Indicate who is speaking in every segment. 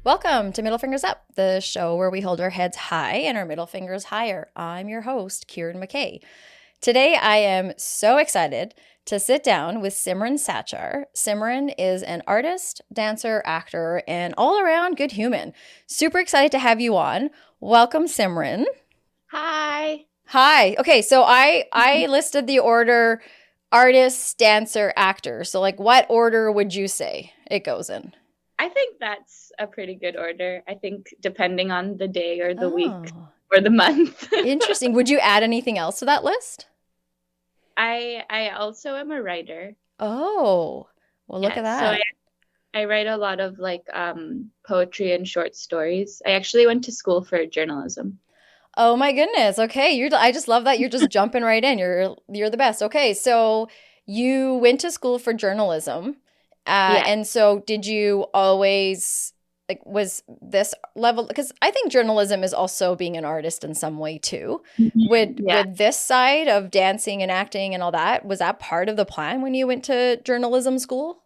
Speaker 1: Welcome to Middle Fingers Up, the show where we hold our heads high and our middle fingers higher. I'm your host, Kieran McKay. Today, I am so excited to sit down with Simran Sachar. Simran is an artist, dancer, actor, and all-around good human. Super excited to have you on. Welcome, Simran.
Speaker 2: Hi.
Speaker 1: Hi. Okay, so I listed the order artist, dancer, actor. So like what order would you say it goes in?
Speaker 2: I think that's a pretty good order. I think depending on the day or the week or the month.
Speaker 1: Interesting. Would you add anything else to that list?
Speaker 2: I also am a writer.
Speaker 1: Oh, well, look at that.
Speaker 2: So I write a lot of like poetry and short stories. I actually went to school for journalism.
Speaker 1: Oh my goodness. Okay, I just love that you're just jumping right in. You're the best. Okay, so you went to school for journalism. And so did you always, like, was this level, because I think journalism is also being an artist in some way too. Would this side of dancing and acting and all that, was that part of the plan when you went to journalism school?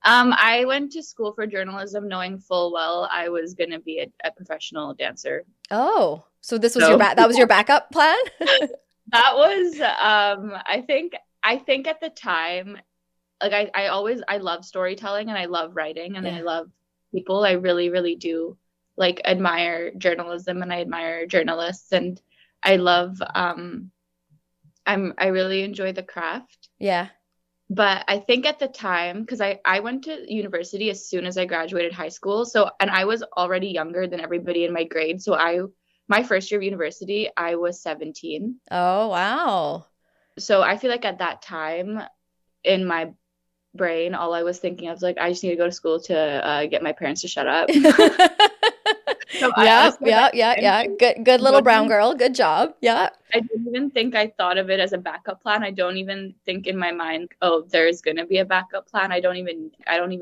Speaker 2: I went to school for journalism knowing full well I was going to be a professional dancer.
Speaker 1: Oh, so this was that was your backup plan?
Speaker 2: That was, I think at the time, like I love storytelling and I love writing and I love people. I really, really do like admire journalism and I admire journalists and I love, I really enjoy the craft.
Speaker 1: Yeah.
Speaker 2: But I think at the time, because I went to university as soon as I graduated high school. So, and I was already younger than everybody in my grade. So my first year of university, I was 17.
Speaker 1: Oh, wow.
Speaker 2: So I feel like at that time in my brain, all I was thinking of was like, I just need to go to school to get my parents to shut up. So
Speaker 1: yeah. Good little brown girl. Good job. Yeah.
Speaker 2: I didn't even think I thought of it as a backup plan. I don't even think in my mind, oh, there's gonna be a backup plan. I don't even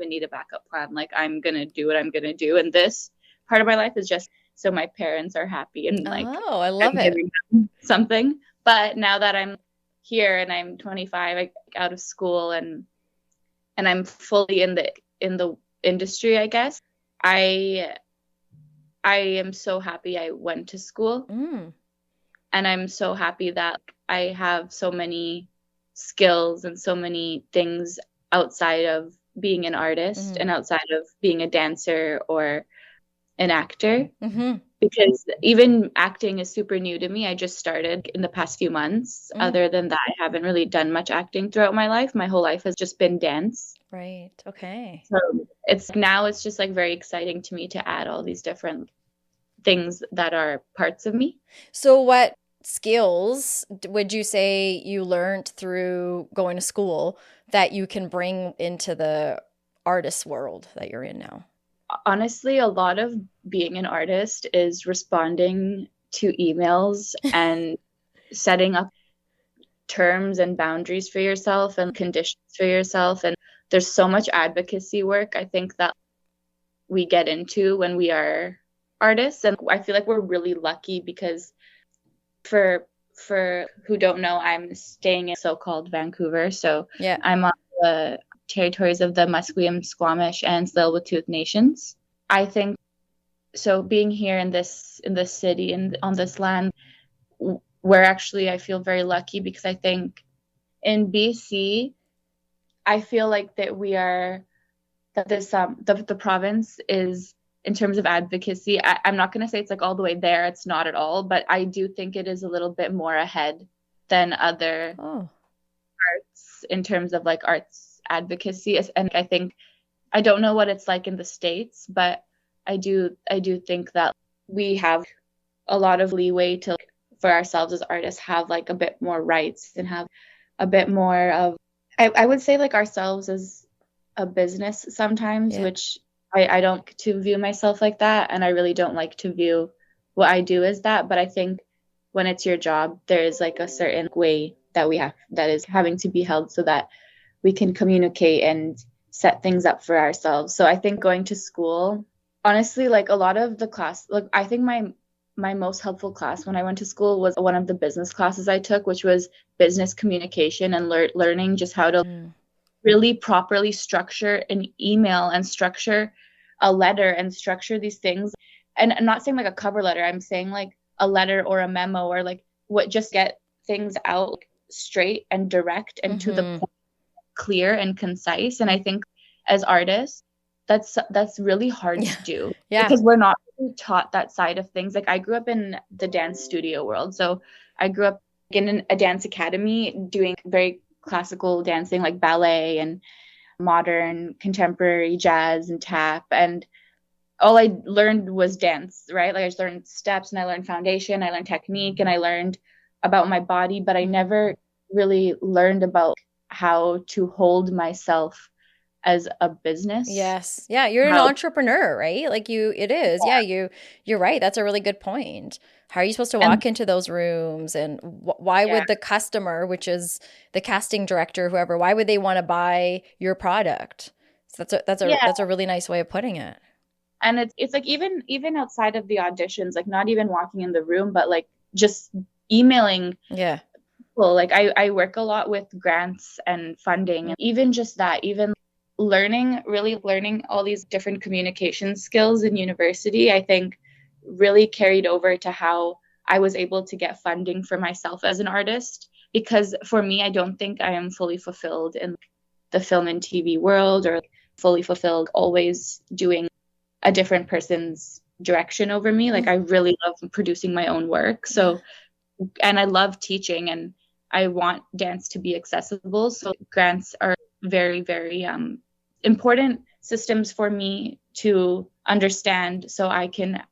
Speaker 2: need a backup plan. Like I'm gonna do what I'm gonna do. And this part of my life is just so my parents are happy and like
Speaker 1: I love it.
Speaker 2: Something. But now that I'm here and I'm 25, out of school and I'm fully in the industry, I guess. I am so happy I went to school. And I'm so happy that I have so many skills and so many things outside of being an artist and outside of being a dancer or an actor. Because even acting is super new to me. I just started in the past few months. Other than that, I haven't really done much acting throughout my life. My whole life has just been dance.
Speaker 1: Right. Okay.
Speaker 2: So it's just like very exciting to me to add all these different things that are parts of me.
Speaker 1: So what skills would you say you learned through going to school that you can bring into the artist world that you're in now?
Speaker 2: Honestly, a lot of being an artist is responding to emails and setting up terms and boundaries for yourself and conditions for yourself. And there's so much advocacy work, I think, that we get into when we are artists. And I feel like we're really lucky because for who don't know, I'm staying in so-called Vancouver. So I'm on the territories of the Musqueam, Squamish, and Tsleil-Waututh nations. I think so. Being here in this city and on this land, where actually I feel very lucky because I think in BC, I feel like that the province is, in terms of advocacy, I'm not going to say it's like all the way there. It's not at all, but I do think it is a little bit more ahead than other arts in terms of like arts advocacy. And I think, I don't know what it's like in the States, but I do think that we have a lot of leeway to, for ourselves as artists, have like a bit more rights and have a bit more of, I would say like ourselves as a business sometimes, which I don't like to view myself like that. And I really don't like to view what I do is that. But I think when it's your job, there is like a certain way that is having to be held so that we can communicate and set things up for ourselves. So I think going to school, honestly, like a lot of the class, like I think my most helpful class when I went to school was one of the business classes I took, which was business communication and learning just how to really properly structure an email and structure a letter and structure these things. And I'm not saying like a cover letter, I'm saying like a letter or a memo or like what, just get things out straight and direct and to the point, clear and concise. And I think as artists, that's really hard to do because we're not really taught that side of things. Like I grew up in the dance studio world. So I grew up in a dance academy doing very classical dancing like ballet and modern, contemporary, jazz and tap. And all I learned was dance, right? Like I just learned steps and I learned foundation, I learned technique and I learned about my body, but I never really learned about how to hold myself as a business.
Speaker 1: Yes. Yeah, you're an entrepreneur, right? Like it is. Yeah, you're right. That's a really good point. How are you supposed to walk into those rooms, and why would the customer, which is the casting director, whoever, why would they want to buy your product? So that's a really nice way of putting it.
Speaker 2: And it's like even outside of the auditions, like not even walking in the room, but like just emailing people. Like I work a lot with grants and funding, and even just that, even really learning all these different communication skills in university, I think really carried over to how I was able to get funding for myself as an artist. Because for me, I don't think I am fully fulfilled in the film and TV world, or fully fulfilled always doing a different person's direction over me. Like I really love producing my own work. So, and I love teaching, and I want dance to be accessible. So grants are very, very important systems for me to understand, so I can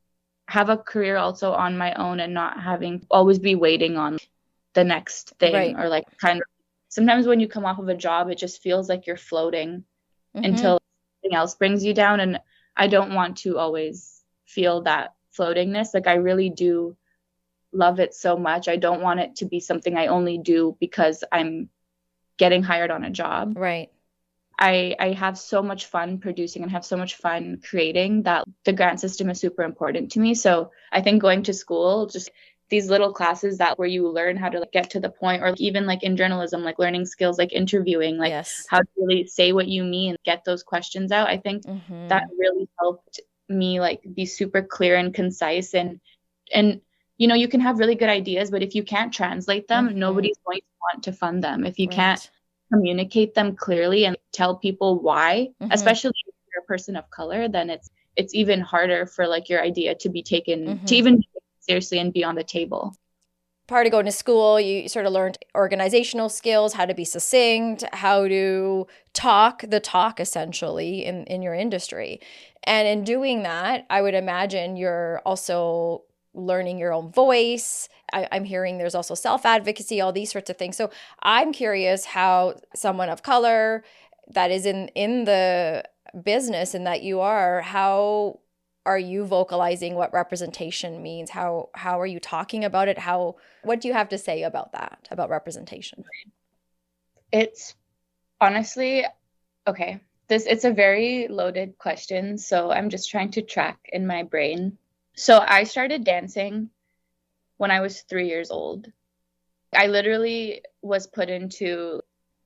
Speaker 2: have a career also on my own and not having always be waiting on the next thing. Or like kind of sometimes when you come off of a job, it just feels like you're floating until something else brings you down. And I don't want to always feel that floatingness. Like I really do love it so much. I don't want it to be something I only do because I'm getting hired on a job.
Speaker 1: Right.
Speaker 2: I have so much fun producing and have so much fun creating that the grant system is super important to me. So I think going to school, just these little classes that where you learn how to like get to the point, or even like in journalism, like learning skills like interviewing, like how to really say what you mean, get those questions out. I think that really helped me like be super clear and concise, and you know, you can have really good ideas, but if you can't translate them, nobody's going to want to fund them. If you can't communicate them clearly and tell people why, especially if you're a person of color, then it's even harder for like your idea to be taken to even be taken seriously and be on the table.
Speaker 1: Part of going to school, you sort of learned organizational skills, how to be succinct, how to talk the talk essentially in your industry. And in doing that, I would imagine you're also learning your own voice. I'm hearing there's also self-advocacy, all these sorts of things. So I'm curious how someone of color that is in the business and that you are, how are you vocalizing what representation means? How are you talking about it? What do you have to say about that, about representation?
Speaker 2: It's honestly, okay, it's a very loaded question. So I'm just trying to track in my brain. So I started dancing when I was 3 years old. I literally was put into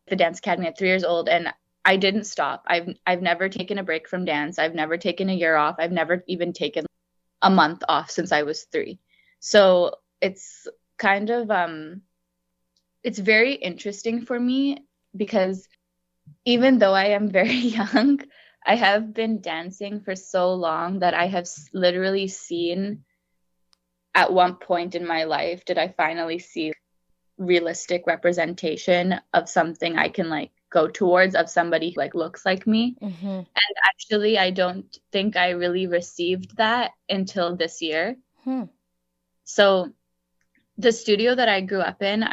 Speaker 2: the dance academy at 3 years old, and I didn't stop. I've never taken a break from dance. I've never taken a year off. I've never even taken a month off since I was 3. So it's kind of it's very interesting for me because even though I am very young, I have been dancing for so long that I have literally seen, at one point in my life, did I finally see realistic representation of something I can like go towards, of somebody who like looks like me. And actually, I don't think I really received that until this year. So the studio that I grew up in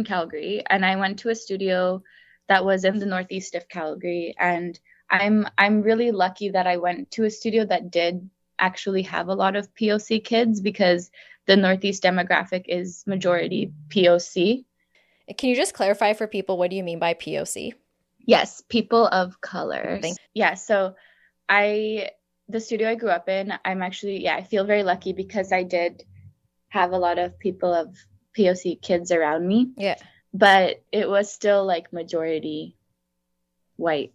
Speaker 2: Calgary, and I went to a studio that was in the northeast of Calgary, and I'm really lucky that I went to a studio that did actually have a lot of POC kids because the Northeast demographic is majority POC.
Speaker 1: Can you just clarify for people, what do you mean by POC?
Speaker 2: Yes, people of color. Yeah, so the studio I grew up in, I feel very lucky because I did have a lot of people of POC kids around me.
Speaker 1: Yeah.
Speaker 2: But it was still like majority white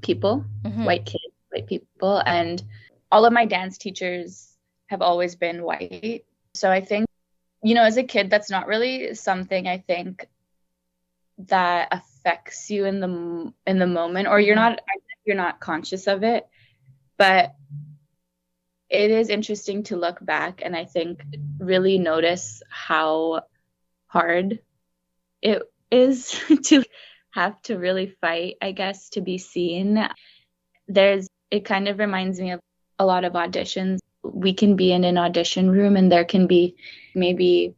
Speaker 2: people, white kids, white people. And all of my dance teachers have always been white. So I think, as a kid, that's not really something I think that affects you in the moment, or you're not conscious of it. But it is interesting to look back and I think really notice how hard it is to have to really fight, I guess, to be seen. It kind of reminds me of a lot of auditions. We can be in an audition room and there can be maybe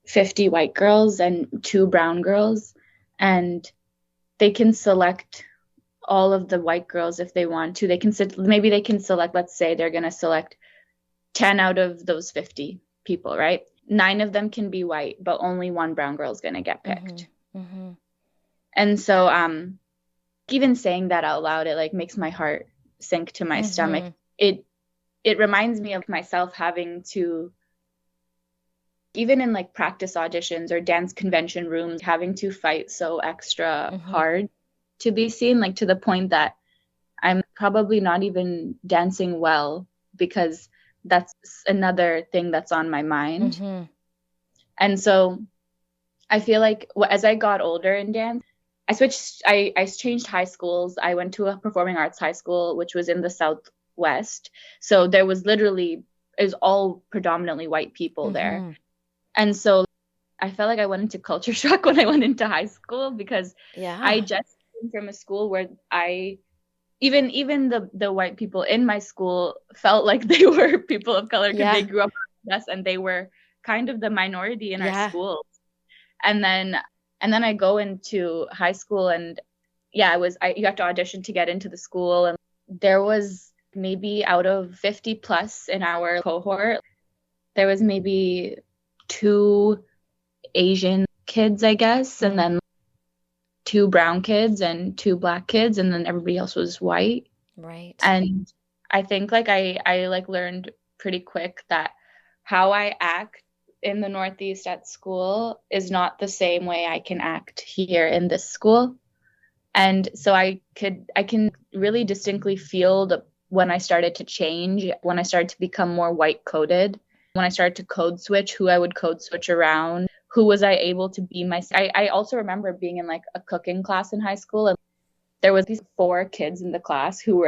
Speaker 2: 50 white girls and 2 brown girls, and they can select all of the white girls if they want to. They can select, let's say they're going to select 10 out of those 50 people, right? 9 of them can be white, but only 1 brown girl is going to get picked. And so even saying that out loud, it like makes my heart sink to my stomach. It reminds me of myself having to, even in like practice auditions or dance convention rooms, having to fight so extra hard to be seen, like to the point that I'm probably not even dancing well because that's another thing that's on my mind. And so I feel like as I got older in dance, I changed high schools. I went to a performing arts high school, which was in the Southwest. So there was all predominantly white people there. And so I felt like I went into culture shock when I went into high school because I just came from a school where even the white people in my school felt like they were people of color because they grew up with us and they were kind of the minority in our schools. And then I go into high school and you have to audition to get into the school, and there was maybe out of 50 plus in our cohort, there was maybe 2 Asian kids, I guess, and then 2 brown kids and 2 black kids, and then everybody else was white.
Speaker 1: Right.
Speaker 2: And I think like I like learned pretty quick that how I act in the Northeast at school is not the same way I can act here in this school. And so I can really distinctly feel when I started to change, when I started to become more white coded, when I started to code switch, who I would code switch around, who was I able to be myself. I also remember being in like a cooking class in high school, and there was these 4 kids in the class who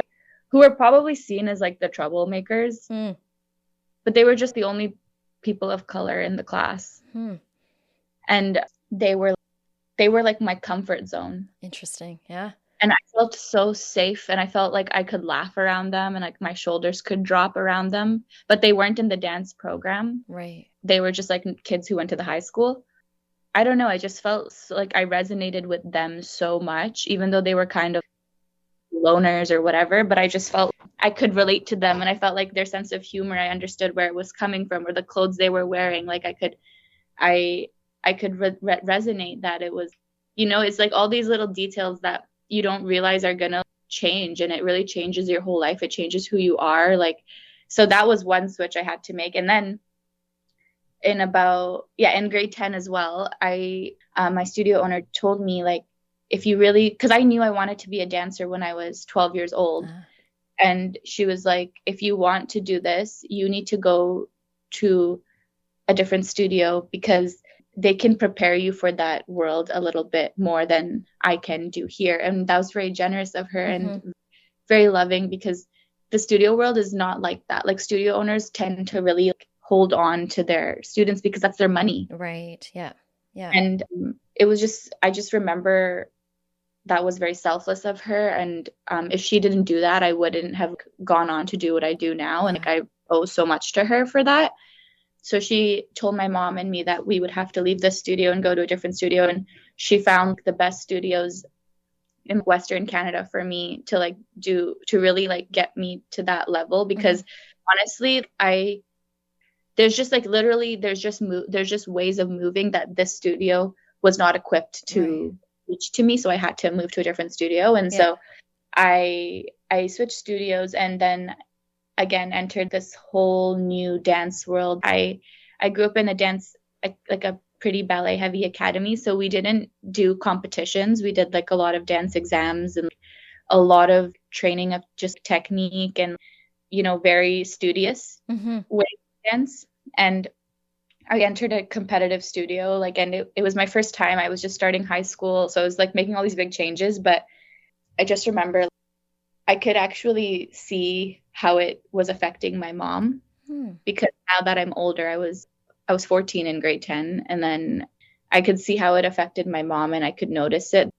Speaker 2: were probably seen as like the troublemakers, but they were just the only people of color in the class. And they were like my comfort zone.
Speaker 1: Interesting. Yeah.
Speaker 2: And I felt so safe, and I felt like I could laugh around them and like my shoulders could drop around them, but they weren't in the dance program.
Speaker 1: Right.
Speaker 2: They were just like kids who went to the high school. I don't know. I just felt like I resonated with them so much, even though they were kind of loners or whatever, but I just felt I could relate to them, and I felt like their sense of humor, I understood where it was coming from, or the clothes they were wearing. Like I could resonate that it was, it's like all these little details that you don't realize are going to change, and it really changes your whole life. It changes who you are. Like, so that was one switch I had to make. And then in grade 10 as well, my studio owner told me, like, if you really, because I knew I wanted to be a dancer when I was 12 years old. And she was like, if you want to do this, you need to go to a different studio because they can prepare you for that world a little bit more than I can do here. And that was very generous of her and very loving, because the studio world is not like that. Like, studio owners tend to really hold on to their students because that's their money.
Speaker 1: Right. Yeah. Yeah.
Speaker 2: And it was I just remember that was very selfless of her. And if she didn't do that, I wouldn't have gone on to do what I do now. And like, I owe so much to her for that. So she told my mom and me that we would have to leave the studio and go to a different studio. And she found the best studios in Western Canada for me to like to really like get me to that level, because honestly, there's just like literally there's just ways of moving that this studio was not equipped to reach to me, so I had to move to a different studio. And so I switched studios, and then again entered this whole new dance world. I grew up in a dance, like a pretty ballet heavy academy, so we didn't do competitions. We did like a lot of dance exams and a lot of training of just technique and, you know, very studious way of dance. And I entered a competitive studio, like, and it was my first time. I was just starting high school, so I was like making all these big changes. But I just remember I could actually see how it was affecting my mom, because now that I'm older, I was 14 in grade 10, and then I could see how it affected my mom, and I could notice it.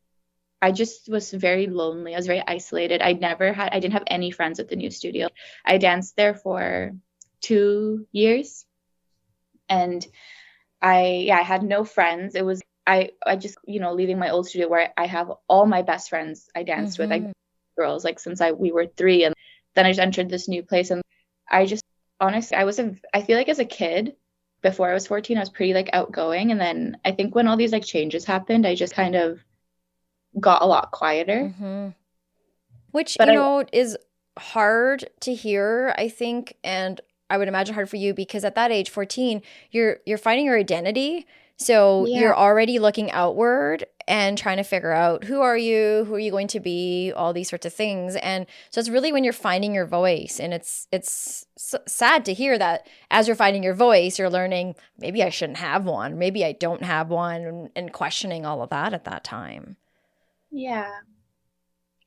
Speaker 2: I just was very lonely. I was very isolated. I didn't have any friends at the new studio. I danced there for 2 years, and I had no friends. It was, I just, you know, leaving my old studio where I have all my best friends I danced with, like girls, like since we were 3, and then I just entered this new place, and I just, honestly, I feel like as a kid, before I was 14, I was pretty like outgoing, and then I think when all these like changes happened, I just kind of got a lot quieter.
Speaker 1: Which, you know, is hard to hear, I think, and I would imagine hard for you, because at that age, 14, you're finding your identity. So you're already looking outward and trying to figure out who are you going to be, all these sorts of things. And so it's really when you're finding your voice, and it's sad to hear that as you're finding your voice, you're learning maybe I shouldn't have one, maybe I don't have one, and questioning all of that at that time.
Speaker 2: Yeah.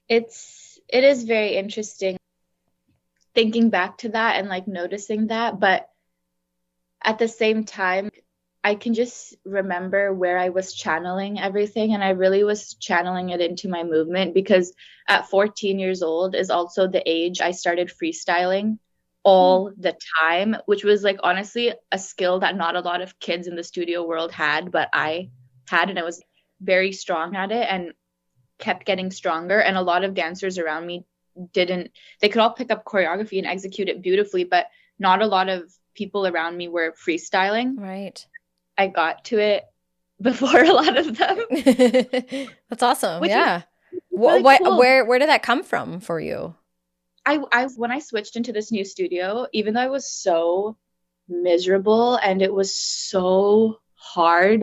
Speaker 2: It is very interesting thinking back to that and like noticing that, but at the same time, I can just remember where I was channeling everything, and I really was channeling it into my movement, because at 14 years old is also the age I started freestyling all the time, which was like honestly a skill that not a lot of kids in the studio world had, but I had, and I was very strong at it and kept getting stronger. And a lot of dancers around me they could all pick up choreography and execute it beautifully, but not a lot of people around me were freestyling.
Speaker 1: Right.
Speaker 2: I got to it before a lot of them.
Speaker 1: That's awesome.
Speaker 2: Which
Speaker 1: yeah.
Speaker 2: really cool.
Speaker 1: Where did that come from for you?
Speaker 2: When I switched into this new studio, even though I was so miserable and it was so hard,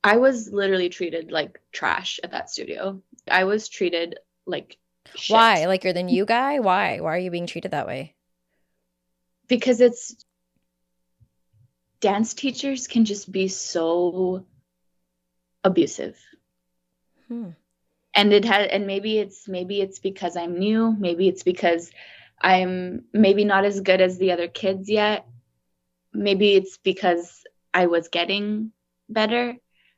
Speaker 2: I was literally treated like trash at that studio. I was treated like shit.
Speaker 1: Why? Like you're the new guy? Why? Why are you being treated that way?
Speaker 2: Because dance teachers can just be so abusive. And maybe it's because I'm new, maybe it's because I'm maybe not as good as the other kids yet. Maybe it's because I was getting better.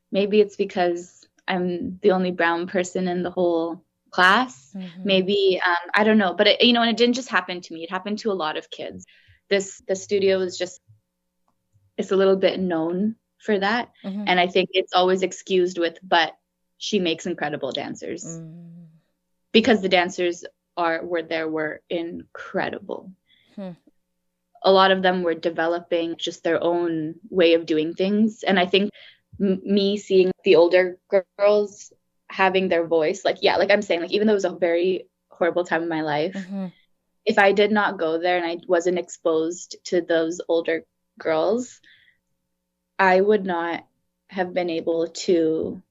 Speaker 2: Maybe it's because I'm the only brown person in the whole class. Maybe I don't know, but and it didn't just happen to me. It happened to a lot of kids. The studio is just, it's a little bit known for that. And I think it's always excused with, but she makes incredible dancers. Because the dancers were incredible. A lot of them were developing just their own way of doing things. And I think me seeing the older girls having their voice, like I'm saying, like, even though it was a very horrible time in my life, if I did not go there and I wasn't exposed to those older girls, I would not have been able to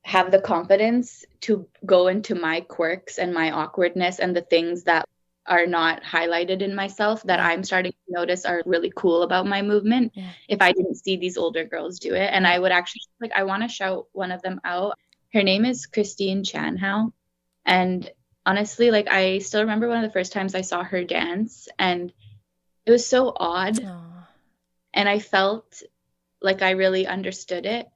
Speaker 2: have the confidence to go into my quirks and my awkwardness and the things that are not highlighted in myself that I'm starting to notice are really cool about my movement, if I didn't see these older girls do it. And I would actually, like, I want to shout one of them out. Her name is Christine Chanhow. And honestly, like, I still remember one of the first times I saw her dance, and it was so odd. And I felt like I really understood it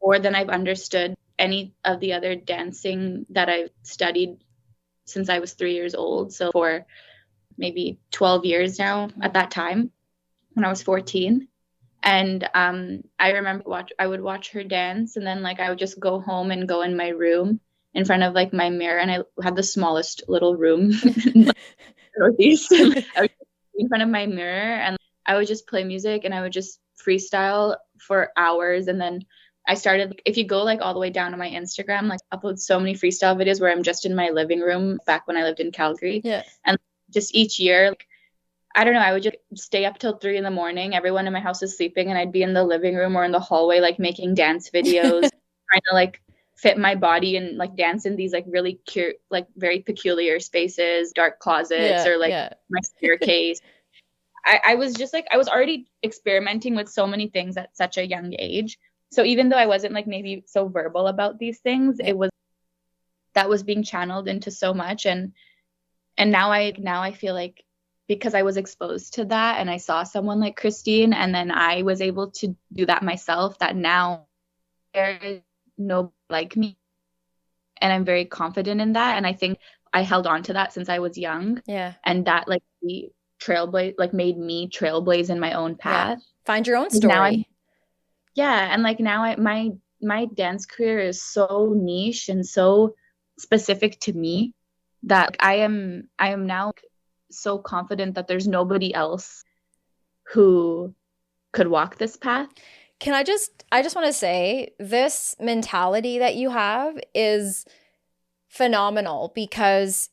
Speaker 2: more than I've understood any of the other dancing that I've studied since I was 3 years old. So for maybe 12 years now at that time, when I was 14. And I remember I would watch her dance, and then like I would just go home and go in my room in front of like my mirror, and I had the smallest little room in the Northeast. I would in front of my mirror, and I would just play music, and I would just freestyle for hours. And then I started, if you go like all the way down to my Instagram, like upload so many freestyle videos where I'm just in my living room back when I lived in Calgary.
Speaker 1: Yeah.
Speaker 2: And just each year, like, I don't know, I would just stay up till 3 a.m. Everyone in my house is sleeping, and I'd be in the living room or in the hallway, like making dance videos, trying to like fit my body and like dance in these like really cute, like very peculiar spaces, dark closets, or like my staircase. I was just like, I was already experimenting with so many things at such a young age. So even though I wasn't like maybe so verbal about these things, that was being channeled into so much. And now I feel like, because I was exposed to that and I saw someone like Christine, and then I was able to do that myself, that now there is no like me. And I'm very confident in that. And I think I held on to that since I was young.
Speaker 1: Yeah.
Speaker 2: And that like the trailblaze, like made me trailblaze in my own path.
Speaker 1: Yeah. Find your own story.
Speaker 2: And like now my dance career is so niche and so specific to me that I am now so confident that there's nobody else who could walk this path.
Speaker 1: I just want to say, this mentality that you have is phenomenal, because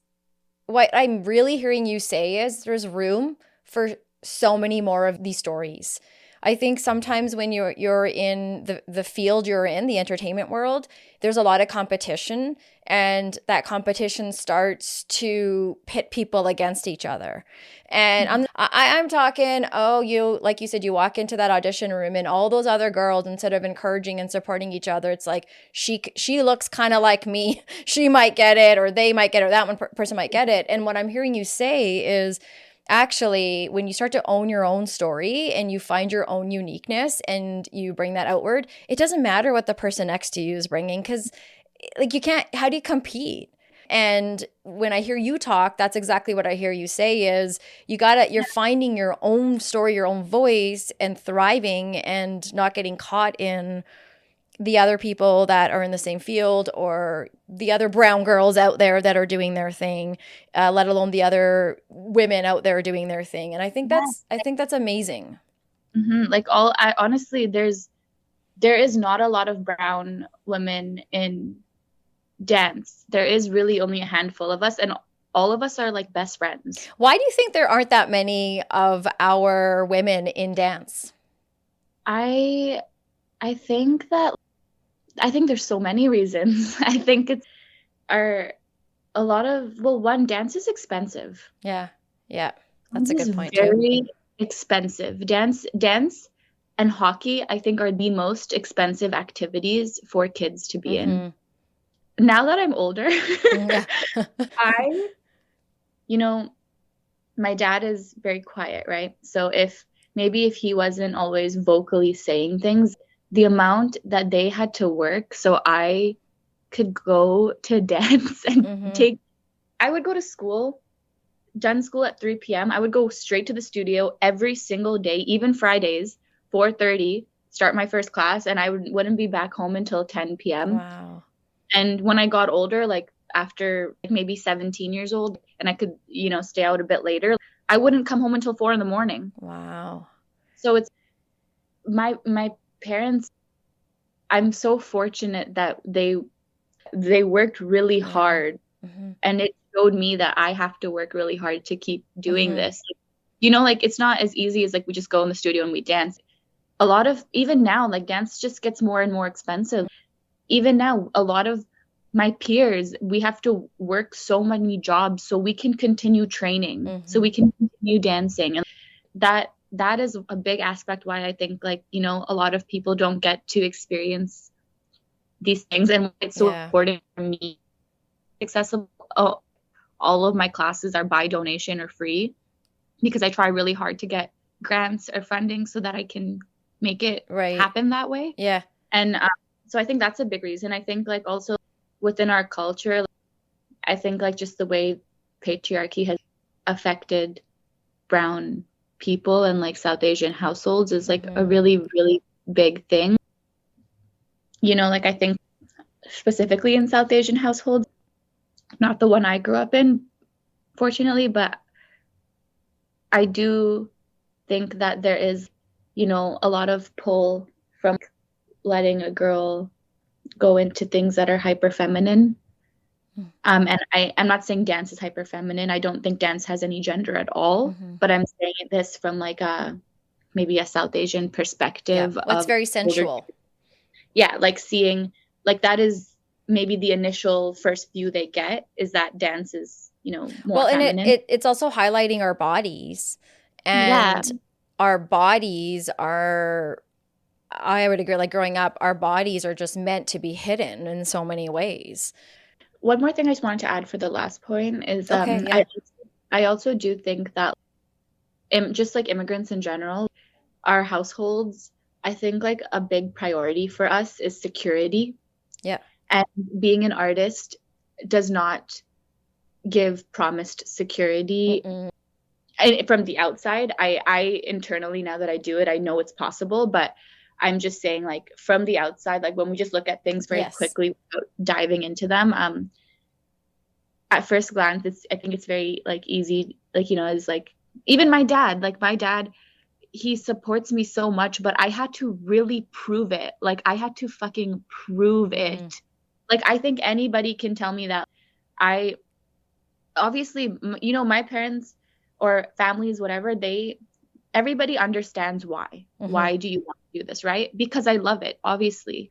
Speaker 1: what I'm really hearing you say is there's room for so many more of these stories. I think sometimes when you're in the field you're in, the entertainment world, there's a lot of competition, and that competition starts to pit people against each other. And I'm talking, you, like you said, you walk into that audition room and all those other girls, instead of encouraging and supporting each other, it's like, she looks kind of like me. She might get it, or they might get it, or that one person might get it. And what I'm hearing you say is, actually, when you start to own your own story and you find your own uniqueness and you bring that outward, it doesn't matter what the person next to you is bringing, because like you can't, how do you compete? And when I hear you talk, that's exactly what I hear you say is you're finding your own story, your own voice, and thriving, and not getting caught in the other people that are in the same field, or the other brown girls out there that are doing their thing, let alone the other women out there doing their thing. And I think that's amazing.
Speaker 2: Mm-hmm. Like honestly, there is not a lot of brown women in dance. There is really only a handful of us, and all of us are like best friends.
Speaker 1: Why do you think there aren't that many of our women in dance?
Speaker 2: I think there's so many reasons. I think one, dance is expensive.
Speaker 1: Yeah. That's a good point
Speaker 2: very too. Expensive. Dance and hockey, I think, are the most expensive activities for kids to be in. Now that I'm older, my dad is very quiet, right? So if he wasn't always vocally saying things, the amount that they had to work so I could go to dance and I would go to school, done school at 3 p.m. I would go straight to the studio every single day, even Fridays, 4:30, start my first class, and I wouldn't be back home until 10 p.m.
Speaker 1: Wow.
Speaker 2: And when I got older, like after maybe 17 years old, and I could, stay out a bit later, I wouldn't come home until 4 a.m.
Speaker 1: Wow.
Speaker 2: So it's my parents, I'm so fortunate that they worked really hard, and it showed me that I have to work really hard to keep doing this. Like it's not as easy as like we just go in the studio and we dance. A lot of, even now, like dance just gets more and more expensive. Even now, a lot of my peers, we have to work so many jobs so we can continue training, so we can continue dancing. And that is a big aspect why I think, like, a lot of people don't get to experience these things, and it's so important for me. Accessible. All of my classes are by donation or free, because I try really hard to get grants or funding so that I can make it happen that way.
Speaker 1: Yeah.
Speaker 2: And so I think that's a big reason. I think like also within our culture, I think like just the way patriarchy has affected brown people and like South Asian households is like a really, really big thing. You know, like I think specifically in South Asian households, not the one I grew up in, fortunately, but I do think that there is, you know, a lot of pull from letting a girl go into things that are hyper feminine. And I'm not saying dance is hyper feminine. I don't think dance has any gender at all, but I'm saying this from like maybe a South Asian perspective.
Speaker 1: Well, it's very sensual.
Speaker 2: Yeah, like seeing, like that is maybe the initial first view they get is that dance is, you know, more feminine.
Speaker 1: And it's also highlighting our bodies, and our bodies are, I would agree, like growing up, our bodies are just meant to be hidden in so many ways.
Speaker 2: One more thing I just wanted to add for the last point is I also do think that just like immigrants in general, our households, I think like a big priority for us is security.
Speaker 1: Yeah.
Speaker 2: And being an artist does not give promised security. And from the outside, I internally, now that I do it, I know it's possible, but I'm just saying, like, from the outside, like when we just look at things very quickly without diving into them, at first glance, I think it's very like easy, like, you know, it's like even my dad, he supports me so much, but I had to really prove it. Like I had to fucking prove it. Like I think anybody can tell me that. I obviously, you know, my parents or families, whatever, everybody understands why. Why do you want to do this, right? Because I love it, obviously.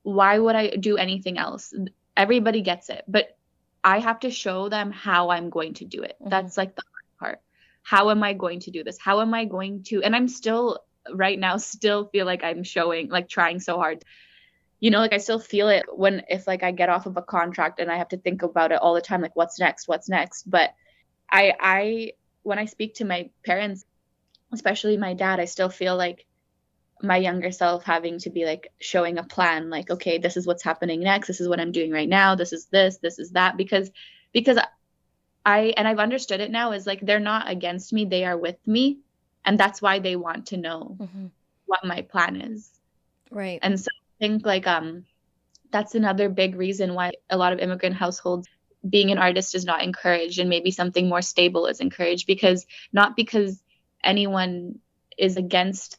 Speaker 2: Why would I do anything else? Everybody gets it. But I have to show them how I'm going to do it. That's like the hard part. How am I going to do this? How am I going to? And I'm still, right now, still feel like I'm showing, like trying so hard. You know, like I still feel it if like I get off of a contract and I have to think about it all the time, like what's next? But when I speak to my parents, especially my dad, I still feel like my younger self having to be like showing a plan, like, okay, this is what's happening next. This is what I'm doing right now. This is that, because I've understood it now is like, they're not against me. They are with me. And that's why they want to know what my plan is.
Speaker 1: Right.
Speaker 2: And so I think like, that's another big reason why a lot of immigrant households, being an artist is not encouraged, and maybe something more stable is encouraged, not because anyone is against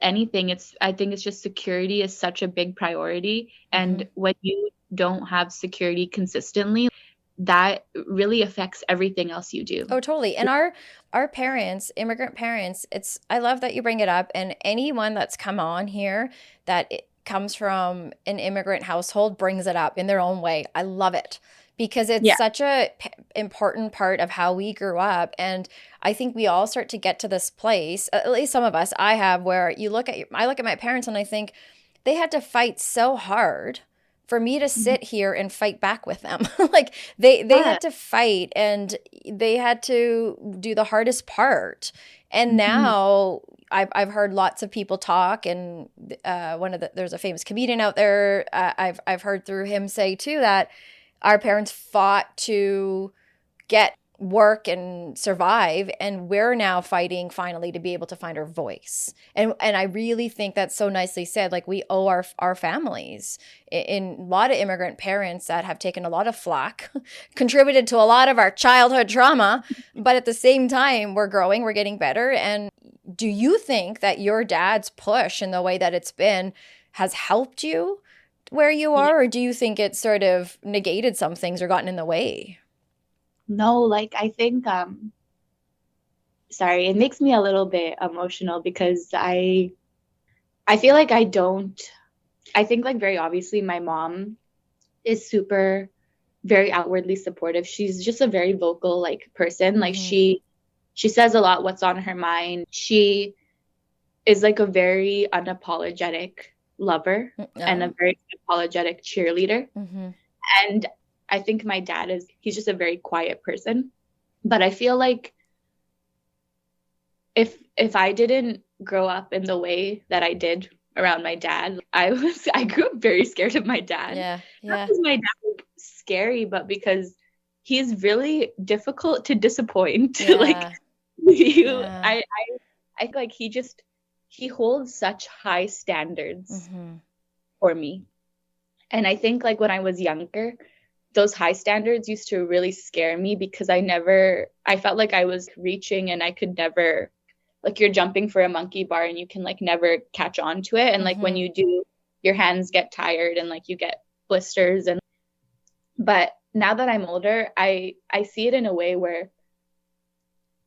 Speaker 2: anything. I think it's just security is such a big priority. And when you don't have security consistently, that really affects everything else you do.
Speaker 1: Oh, totally. And our parents, immigrant parents, I love that you bring it up. And anyone that's come on here that comes from an immigrant household brings it up in their own way. I love it. Because it's such a important part of how we grew up. And I think we all start to get to this place, at least some of us, I have, where I look at my parents and I think they had to fight so hard for me to sit here and fight back with them. Like they had to fight, and they had to do the hardest part. And now I've heard lots of people talk, and there's a famous comedian out there, I've heard through him say too that our parents fought to get work and survive, and we're now fighting finally to be able to find our voice. And I really think that's so nicely said. Like we owe our families. In a lot of immigrant parents that have taken a lot of flack, contributed to a lot of our childhood trauma, but at the same time, we're growing, we're getting better. And do you think that your dad's push in the way that it's been has helped you where you are, or do you think it sort of negated some things or gotten in the way?
Speaker 2: No, like I think sorry, it makes me a little bit emotional because I feel like I think like very obviously my mom is very outwardly supportive. She's just a very vocal like person. Like she says a lot what's on her mind. She is like a very unapologetic lover and a very apologetic cheerleader. And I think my dad he's just a very quiet person. But I feel like if I didn't grow up in the way that I did around my dad, I grew up very scared of my dad.
Speaker 1: Yeah.
Speaker 2: Not because my dad was scary, but because he's really difficult to disappoint.
Speaker 1: Yeah.
Speaker 2: Like
Speaker 1: Yeah.
Speaker 2: I feel like he holds such high standards
Speaker 1: Mm-hmm.
Speaker 2: for me. And I think like when I was younger, those high standards used to really scare me because I felt like I was reaching and I could never, like you're jumping for a monkey bar and you can like never catch on to it. And like when
Speaker 1: Mm-hmm.
Speaker 2: you do, your hands get tired and like you get blisters. But now that I'm older, I see it in a way where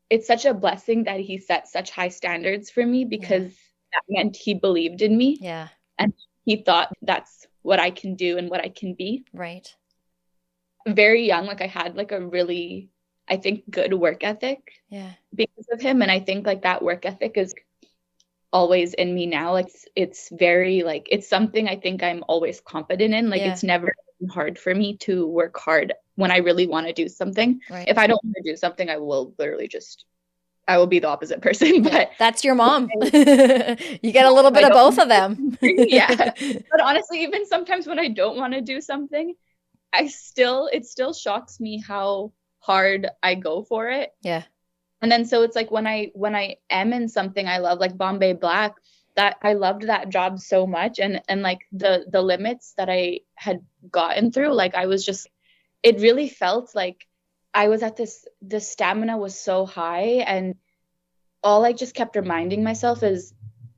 Speaker 2: it's such a blessing that he set such high standards for me, because that meant he believed in me
Speaker 1: Yeah.
Speaker 2: and he thought that's what I can do and what I can be.
Speaker 1: Right.
Speaker 2: Very young, like I had like a really, I think, good work ethic because of him. And I think like that work ethic is always in me now. Like it's very like, it's something I think I'm always confident in. Like it's never hard for me to work hard when I really want to do something.
Speaker 1: Right.
Speaker 2: If I don't want to do something, I will literally I will be the opposite person. But
Speaker 1: that's your mom. You get a little bit of both of them.
Speaker 2: Yeah. But honestly, even sometimes when I don't want to do something, it still shocks me how hard I go for it.
Speaker 1: Yeah.
Speaker 2: And then so it's like when I am in something I love, like Bombay Black, that I loved that job so much, and like the limits that I had gotten through, like I was just, it really felt like I was at the stamina was so high, and all I just kept reminding myself is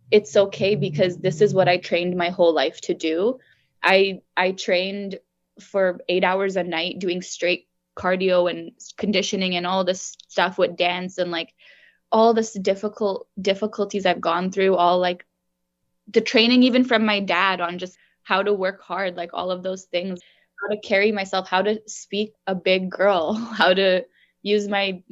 Speaker 2: it's okay because this is what I trained my whole life to do. I trained for 8 hours a night doing straight cardio and conditioning and all this stuff with dance, and like all this difficulties I've gone through, all like the training even from my dad on just how to work hard, like all of those things, how to carry myself, how to speak a big girl, how to use my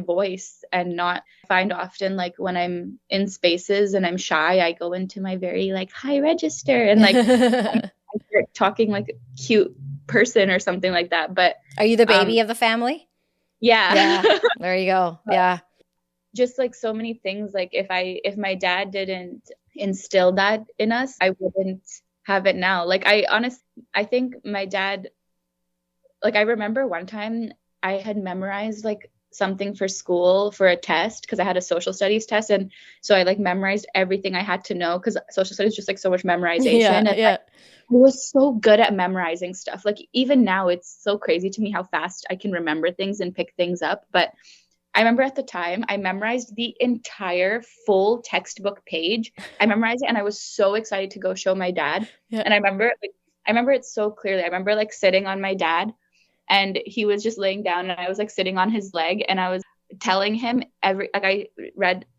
Speaker 2: voice and not find often like when I'm in spaces and I'm shy, I go into my very like high register and like I start talking like a cute person or something like that. But
Speaker 1: are you the baby of the family?
Speaker 2: Yeah.
Speaker 1: There you go. Yeah.
Speaker 2: Just like so many things, like if my dad didn't instill that in us, I wouldn't have it now. Like I think my dad, like I remember one time I had memorized like something for school for a test because I had a social studies test, and so I like memorized everything I had to know because social studies is just like so much memorization. I was so good at memorizing stuff. Like even now it's so crazy to me how fast I can remember things and pick things up. But I remember at the time I memorized the entire full textbook page. I memorized it and I was so excited to go show my dad. And I remember it so clearly. I remember like sitting on my dad and he was just laying down and I was like sitting on his leg and I was telling him I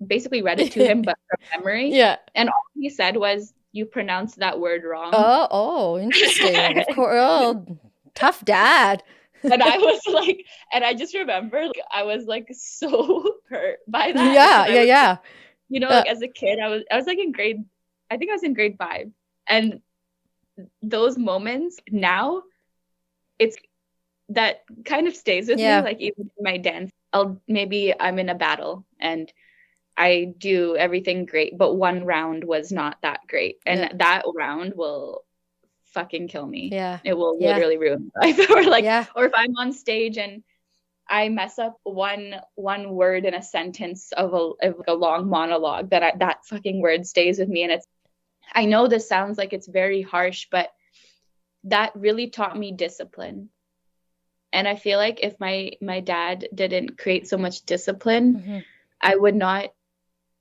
Speaker 2: basically read it to him but from memory. And all he said was, "You pronounced that word wrong."
Speaker 1: Oh, interesting. Of course. Oh, tough dad.
Speaker 2: And I was like, and I just remember like, I was like so hurt by that.
Speaker 1: Yeah.
Speaker 2: You know, like as a kid, I was like I think I was in grade 5. And those moments now, it's that kind of stays with me. Like even in my dance, maybe I'm in a battle and I do everything great, but one round was not that great. And that round will fucking kill me. It will literally ruin my life. Or if I'm on stage and I mess up one word in a sentence of a long monologue, that fucking word stays with me. And I know this sounds like it's very harsh, but that really taught me discipline. And I feel like if my dad didn't create so much discipline, I would not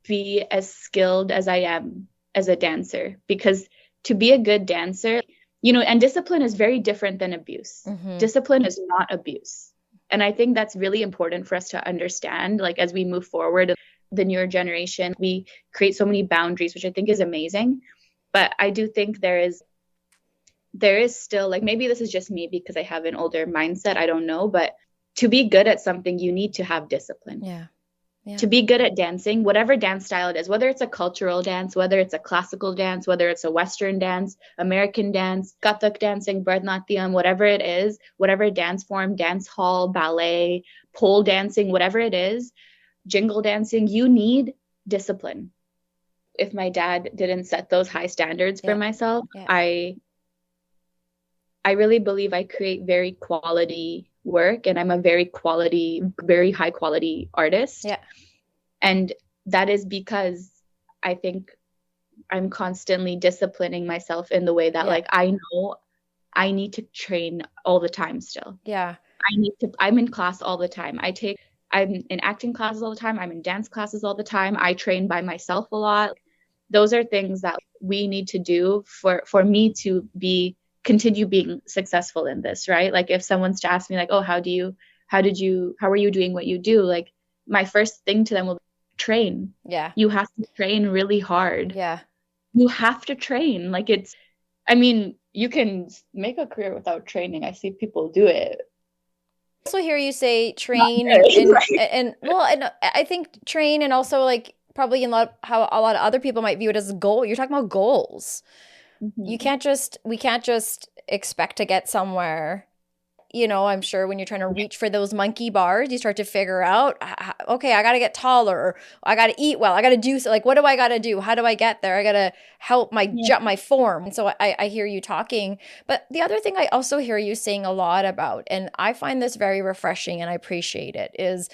Speaker 2: be as skilled as I am as a dancer. Because to be a good dancer, you know, and discipline is very different than abuse. Discipline is not abuse. And I think that's really important for us to understand. Like as we move forward, the newer generation, we create so many boundaries, which I think is amazing. But I do think there is still, like, maybe this is just me because I have an older mindset, I don't know, but to be good at something, you need to have discipline. To be good at dancing, whatever dance style it is, whether it's a cultural dance, whether it's a classical dance, whether it's a Western dance, American dance, Kathak dancing, Bharatanatyam, whatever it is, whatever dance form, dance hall, ballet, pole dancing, whatever it is, jingle dancing, you need discipline. If my dad didn't set those high standards for myself, I really believe I create very quality work, and I'm a very high quality artist.
Speaker 1: Yeah.
Speaker 2: And that is because I think I'm constantly disciplining myself in the way that like I know I need to train all the time still.
Speaker 1: Yeah.
Speaker 2: I'm in class all the time. I'm in acting classes all the time. I'm in dance classes all the time. I train by myself a lot. Those are things that we need to do for me to continue being successful in this, right? Like if someone's to ask me like, oh, how are you doing what you do? Like my first thing to them will be train.
Speaker 1: Yeah.
Speaker 2: You have to train really hard.
Speaker 1: Yeah.
Speaker 2: You have to train. Like you can make a career without training. I see people do it.
Speaker 1: I also hear you say train and I think train, and also like probably how a lot of other people might view it as a goal. You're talking about goals. Mm-hmm. We can't just expect to get somewhere. You know, I'm sure when you're trying to reach for those monkey bars, you start to figure out, okay, I got to get taller, or I got to eat well, I got to do so. Like, what do I got to do? How do I get there? I got to help my form. And so I hear you talking. But the other thing I also hear you saying a lot about, and I find this very refreshing and I appreciate it, is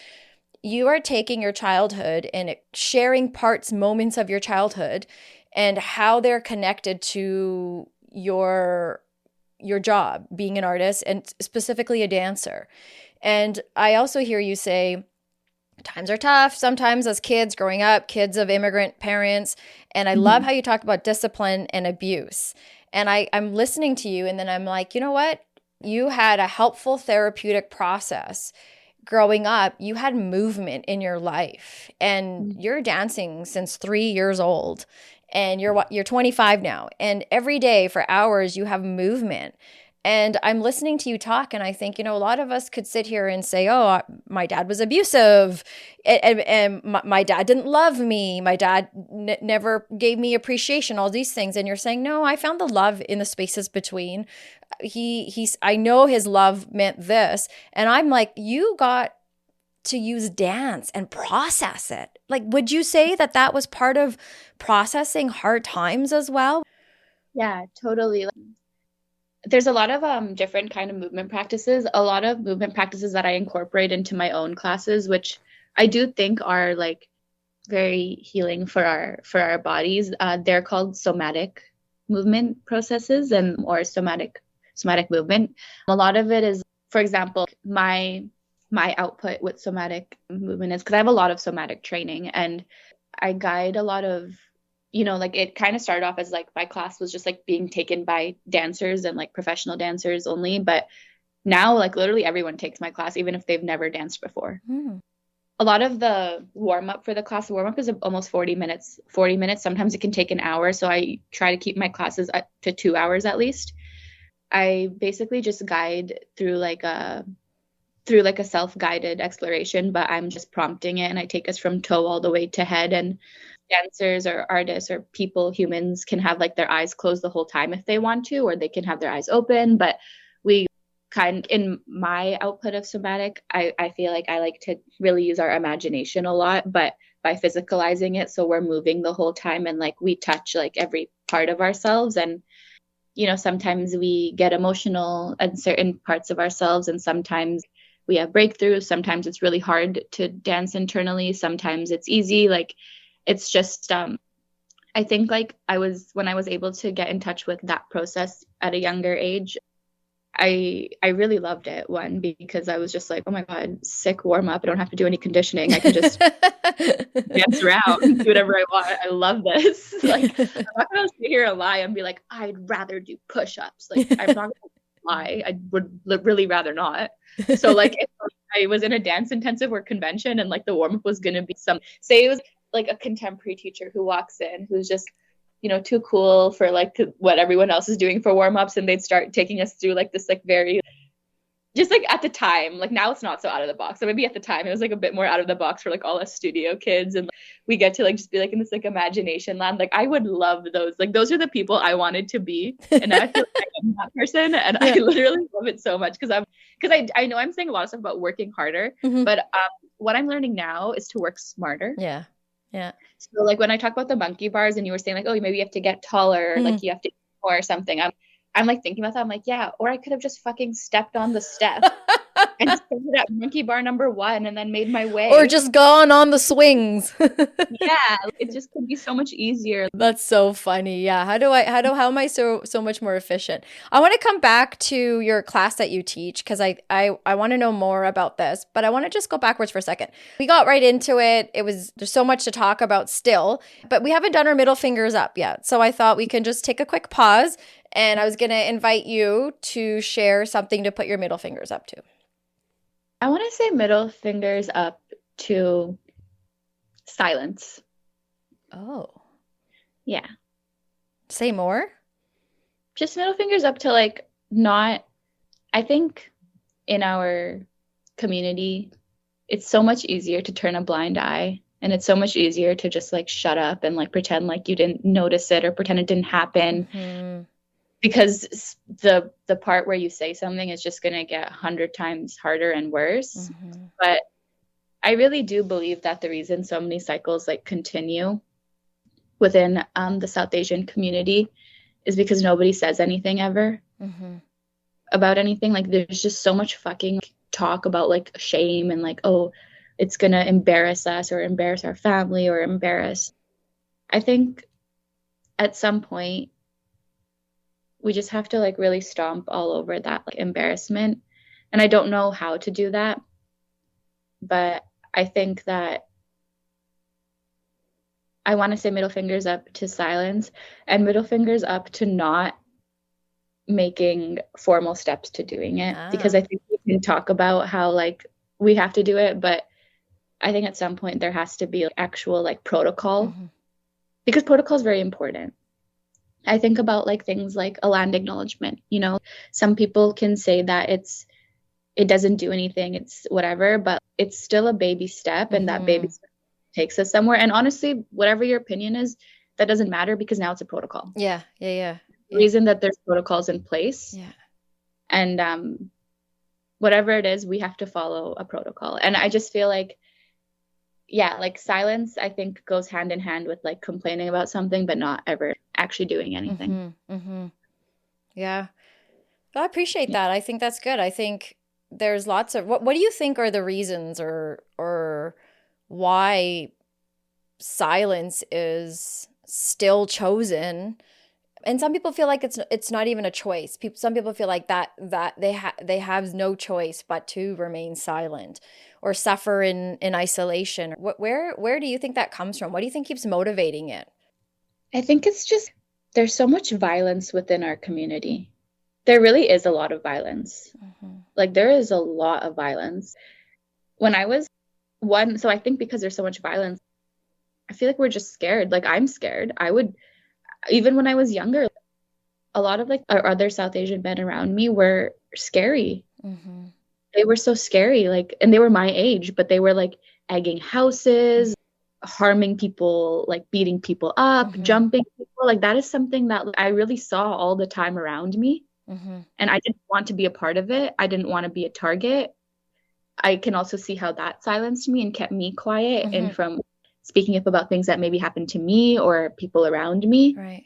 Speaker 1: you are taking your childhood and sharing moments of your childhood and how they're connected to your job, being an artist and specifically a dancer. And I also hear you say times are tough sometimes as kids growing up, kids of immigrant parents. And I love how you talk about discipline and abuse. And I'm listening to you, and then I'm like, you know what? You had a helpful therapeutic process. Growing up, you had movement in your life, and you're dancing since 3 years old. And you're 25 now, and every day for hours you have movement. And I'm listening to you talk, and I think, you know, a lot of us could sit here and say, oh, my dad was abusive, and my dad didn't love me, my dad never gave me appreciation, all these things. And you're saying, no, I found the love in the spaces between. I know his love meant this. And I'm like, you got to use dance and process it. Like, would you say that was part of processing hard times as well?
Speaker 2: Yeah, totally. There's a lot of different kind of movement practices, a lot of movement practices that I incorporate into my own classes, which I do think are like very healing for our bodies. They're called somatic movement processes or somatic movement. A lot of it is, for example, my output with somatic movement is because I have a lot of somatic training, and I guide a lot of, you know, like it kind of started off as like my class was just like being taken by dancers and like professional dancers only. But now like literally everyone takes my class, even if they've never danced before. A lot of the warm up is almost 40 minutes. Sometimes it can take an hour. So I try to keep my classes up to 2 hours at least. I basically just guide through like a self-guided exploration, but I'm just prompting it, and I take us from toe all the way to head. And dancers or artists or humans can have like their eyes closed the whole time if they want to, or they can have their eyes open. But in my output of somatic, I feel like I like to really use our imagination a lot, but by physicalizing it. So we're moving the whole time, and like we touch like every part of ourselves. And you know, sometimes we get emotional in certain parts of ourselves, and sometimes we have breakthroughs. Sometimes it's really hard to dance internally. Sometimes it's easy. Like, it's just, I think like when I was able to get in touch with that process at a younger age, I really loved it. One, because I was just like, oh my God, sick warm up. I don't have to do any conditioning. I can just dance around, do whatever I want. I love this. Like, I'm not going to sit here and lie and be like, I'd rather do push-ups. Like, I'm not going to lie. I would really rather not. So like, if I was in a dance intensive or convention, and like the warm up was going to be say it was like a contemporary teacher who walks in, who's just, you know, too cool for like what everyone else is doing for warm-ups, and they'd start taking us through like this like very, just like at the time, like now it's not so out of the box, so maybe at the time it was like a bit more out of the box for like all us studio kids, and like, we get to like just be like in this like imagination land. Like, I would love those. Like, those are the people I wanted to be, and I feel like I'm that person, and I literally love it so much, because I know I'm saying a lot of stuff about working harder, but what I'm learning now is to work smarter.
Speaker 1: Yeah.
Speaker 2: So like when I talk about the monkey bars, and you were saying like, oh, maybe you have to get taller, like you have to eat more or something. I'm like thinking about that. I'm like, yeah, or I could have just fucking stepped on the step and started at monkey bar number 1 and then made my way.
Speaker 1: Or just gone on the swings.
Speaker 2: Yeah, it just could be so much easier.
Speaker 1: That's so funny. Yeah. How am I so much more efficient? I want to come back to your class that you teach because I want to know more about this, but I want to just go backwards for a second. We got right into it. There's so much to talk about still, but we haven't done our middle fingers up yet. So I thought we can just take a quick pause, and I was going to invite you to share something to put your middle fingers up to.
Speaker 2: I want to say middle fingers up to silence.
Speaker 1: Oh.
Speaker 2: Yeah.
Speaker 1: Say more?
Speaker 2: Just middle fingers up to like not, I think in our community, it's so much easier to turn a blind eye, and it's so much easier to just like shut up and like pretend like you didn't notice it or pretend it didn't happen. Mm-hmm. Because the part where you say something is just going to get 100 times harder and worse. Mm-hmm. But I really do believe that the reason so many cycles like continue within the South Asian community is because nobody says anything ever mm-hmm. about anything. Like there's just so much fucking talk about like shame and like, oh, it's going to embarrass us or embarrass our family or embarrass. I think at some point, we just have to like really stomp all over that like embarrassment. And I don't know how to do that. But I think that I want to say middle fingers up to silence and middle fingers up to not making formal steps to doing it. Because I think we can talk about how like we have to do it, but I think at some point there has to be actual like protocol mm-hmm. because protocol is very important. I think about like things like a land acknowledgement, you know, some people can say that it doesn't do anything, it's whatever, but it's still a baby step and mm-hmm. that baby step takes us somewhere. And honestly, whatever your opinion is, that doesn't matter because now it's a protocol.
Speaker 1: Yeah.
Speaker 2: The reason that there's protocols in place.
Speaker 1: Yeah.
Speaker 2: And whatever it is, we have to follow a protocol. And I just feel like, yeah, like silence, I think goes hand in hand with like complaining about something, but not ever actually doing anything.
Speaker 1: Mm-hmm, mm-hmm. Yeah. I appreciate that. I think that's good. I think there's lots of, what do you think are the reasons or why silence is still chosen? And some people feel like it's not even a choice. Some people feel like that they have no choice but to remain silent or suffer in isolation. Where do you think that comes from? What do you think keeps motivating it?
Speaker 2: I think it's just there's so much violence within our community. There really is a lot of violence. Mm-hmm. Like there is a lot of violence. When I was so I think because there's so much violence, I feel like we're just scared. Like I'm scared. Even when I was younger, a lot of like our other South Asian men around me were scary. Mm-hmm. They were so scary, like, and they were my age, but they were like egging houses, harming people, like beating people up, mm-hmm. jumping people. Like that is something that I really saw all the time around me. Mm-hmm. And I didn't want to be a part of it. I didn't want to be a target. I can also see how that silenced me and kept me quiet mm-hmm. and from speaking up about things that maybe happened to me or people around me.
Speaker 1: Right.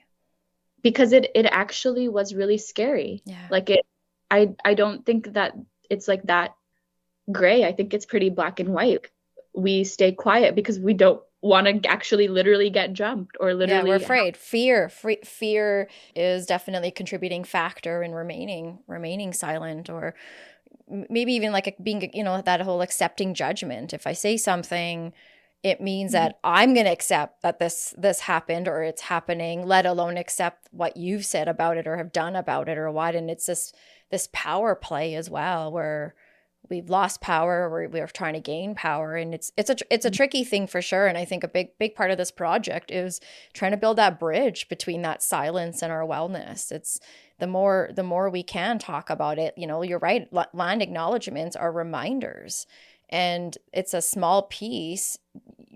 Speaker 2: Because it actually was really scary. Yeah. Like I don't think that it's like that gray. I think it's pretty black and white. We stay quiet because we don't want to actually literally get jumped or literally.
Speaker 1: Yeah, we're afraid. Fear is definitely a contributing factor in remaining silent, or maybe even like being, that whole accepting judgment. If I say something, it means mm-hmm. that I'm going to accept that this happened or it's happening, let alone accept what you've said about it or have done about it or what. And it's this power play as well, where we've lost power, we're trying to gain power, and it's a tricky thing for sure. And I think a big part of this project is trying to build that bridge between that silence and our wellness. It's the more we can talk about it. You're right. Land acknowledgements are reminders, and it's a small piece,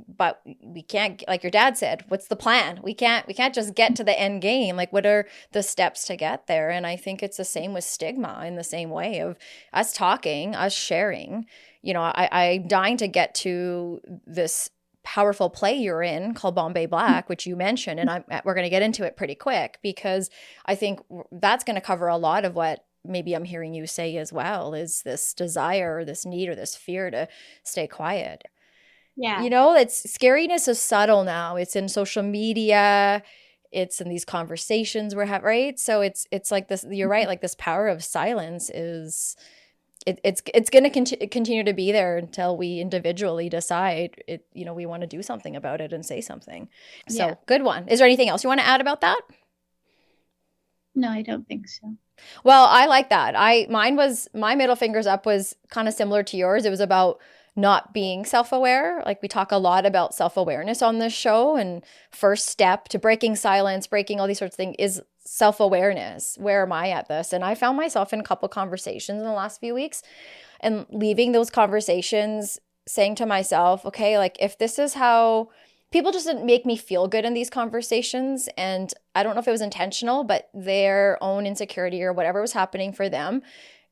Speaker 1: but we can't, like your dad said, what's the plan? We can't just get to the end game. Like, what are the steps to get there? And I think it's the same with stigma, in the same way of us talking, us sharing. I'm dying to get to this powerful play you're in called Bombay Black, which you mentioned, and we're going to get into it pretty quick, because I think that's going to cover a lot of what maybe I'm hearing you say as well, is this desire or this need or this fear to stay quiet.
Speaker 2: Yeah.
Speaker 1: It's scariness is subtle now. It's in social media. It's in these conversations we're having, right? So it's like this, you're right, like this power of silence is, it's going to continue to be there until we individually decide we want to do something about it and say something. So Good one. Is there anything else you want to add about that?
Speaker 2: No, I don't think so.
Speaker 1: Well, I like that. My middle fingers up was kind of similar to yours. It was about not being self-aware. Like we talk a lot about self-awareness on this show, and first step to breaking silence, breaking all these sorts of things is self-awareness. Where am I at this? And I found myself in a couple conversations in the last few weeks and leaving those conversations saying to myself, okay, like if this is how people just didn't make me feel good in these conversations, and I don't know if it was intentional, but their own insecurity or whatever was happening for them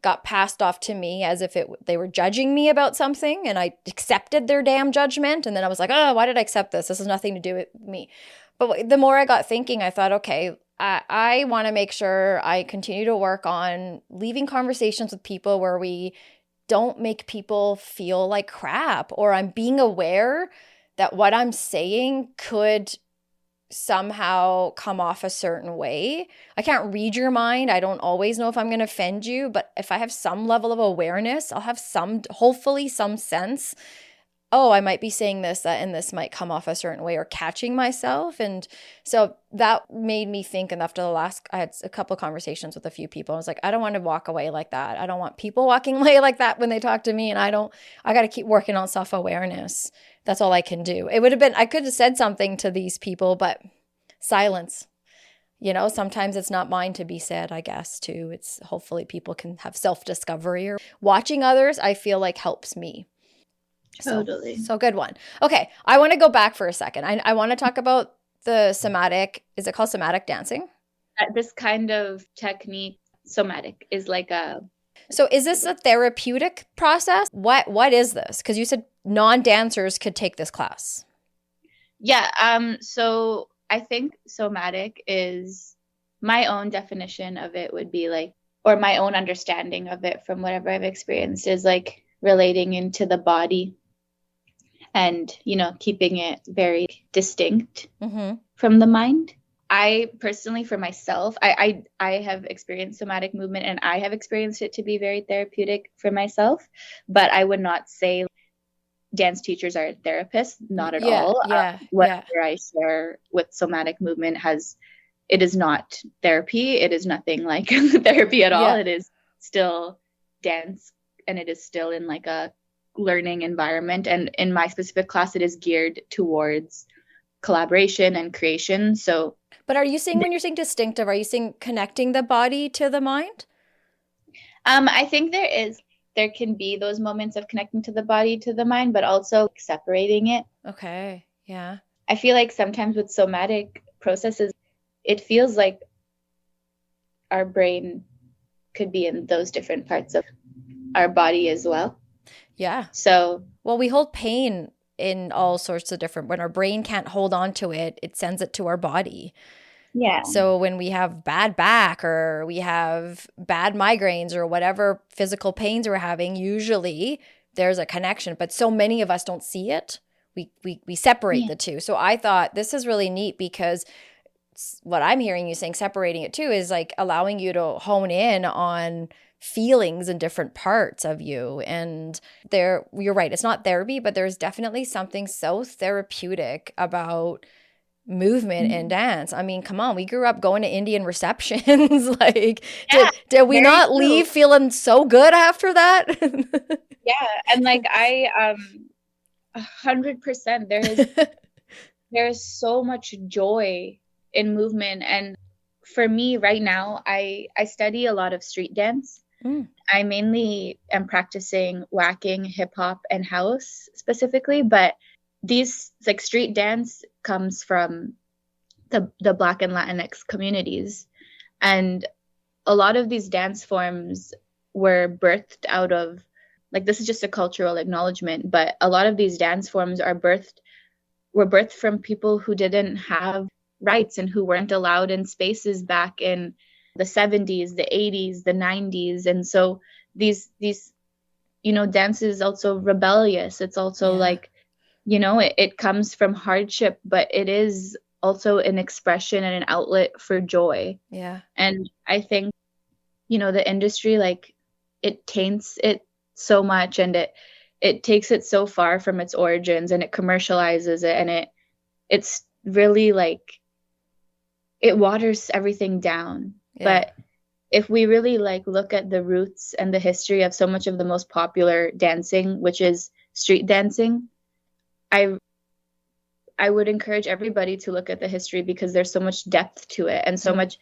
Speaker 1: got passed off to me as if they were judging me about something, and I accepted their damn judgment. And then I was like, oh, why did I accept this? This has nothing to do with me. But the more I got thinking, I thought, okay, I want to make sure I continue to work on leaving conversations with people where we don't make people feel like crap, or I'm being aware that what I'm saying could somehow come off a certain way. I can't read your mind. I don't always know if I'm going to offend you, but if I have some level of awareness, I'll have hopefully some sense, oh, I might be saying this, that, and this might come off a certain way, or catching myself. And so that made me think, and after I had a couple of conversations with a few people. I was like, I don't want to walk away like that. I don't want people walking away like that when they talk to me. And I got to keep working on self-awareness. That's all I can do. I could have said something to these people, but silence. Sometimes it's not mine to be said, I guess, too. It's hopefully people can have self-discovery, or watching others, I feel like helps me.
Speaker 2: Totally.
Speaker 1: So good one. Okay. I want to go back for a second. I want to talk about the somatic, is it called somatic dancing?
Speaker 2: This kind of technique, somatic, is like a...
Speaker 1: So is this a therapeutic process? What is this? Because you said non-dancers could take this class.
Speaker 2: Yeah. So I think somatic is, my own definition of it would be like, or my own understanding of it from whatever I've experienced, is like relating into the body and, keeping it very distinct from the mind. I personally, for myself, I have experienced somatic movement, and I have experienced it to be very therapeutic for myself, but I would not say dance teachers are therapists, not at all. Whatever I share with somatic movement it is not therapy. It is nothing like therapy at all. It is still dance, and it is still in like a learning environment. And in my specific class, it is geared towards collaboration and creation. So,
Speaker 1: but are you saying, when you're saying distinctive, are you saying connecting the body to the mind?
Speaker 2: I think there can be those moments of connecting to the body to the mind, but also separating it.
Speaker 1: Okay. Yeah.
Speaker 2: I feel like sometimes with somatic processes, it feels like our brain could be in those different parts of our body as well.
Speaker 1: Yeah.
Speaker 2: So,
Speaker 1: well, we hold pain in all sorts of different, when our brain can't hold on to it, it sends it to our body.
Speaker 2: Yeah.
Speaker 1: So when we have bad back, or we have bad migraines, or whatever physical pains we're having, usually there's a connection, but so many of us don't see it. We separate the two. So I thought this is really neat, because what I'm hearing you saying, separating it too, is like allowing you to hone in on feelings in different parts of you. And you're right, it's not therapy, but there's definitely something so therapeutic about movement and dance. I mean, come on, we grew up going to Indian receptions. Like, did we not leave feeling so good after that?
Speaker 2: And like 100%, there's so much joy in movement. And for me right now, I study a lot of street dance. I mainly am practicing Waacking, hip hop, and house specifically, but these, like, street dance comes from the Black and Latinx communities, and a lot of these dance forms were birthed out of, like, this is just a cultural acknowledgement, but a lot of these dance forms were birthed from people who didn't have rights and who weren't allowed in spaces back in the 70s, the 80s, the 90s. And so these dance is also rebellious. It's also like, it comes from hardship, but it is also an expression and an outlet for joy.
Speaker 1: Yeah.
Speaker 2: And I think, the industry, like, it taints it so much, and it takes it so far from its origins, and it commercializes it, and it's really like, it waters everything down. But if we really like look at the roots and the history of so much of the most popular dancing, which is street dancing, I would encourage everybody to look at the history, because there's so much depth to it, and so much,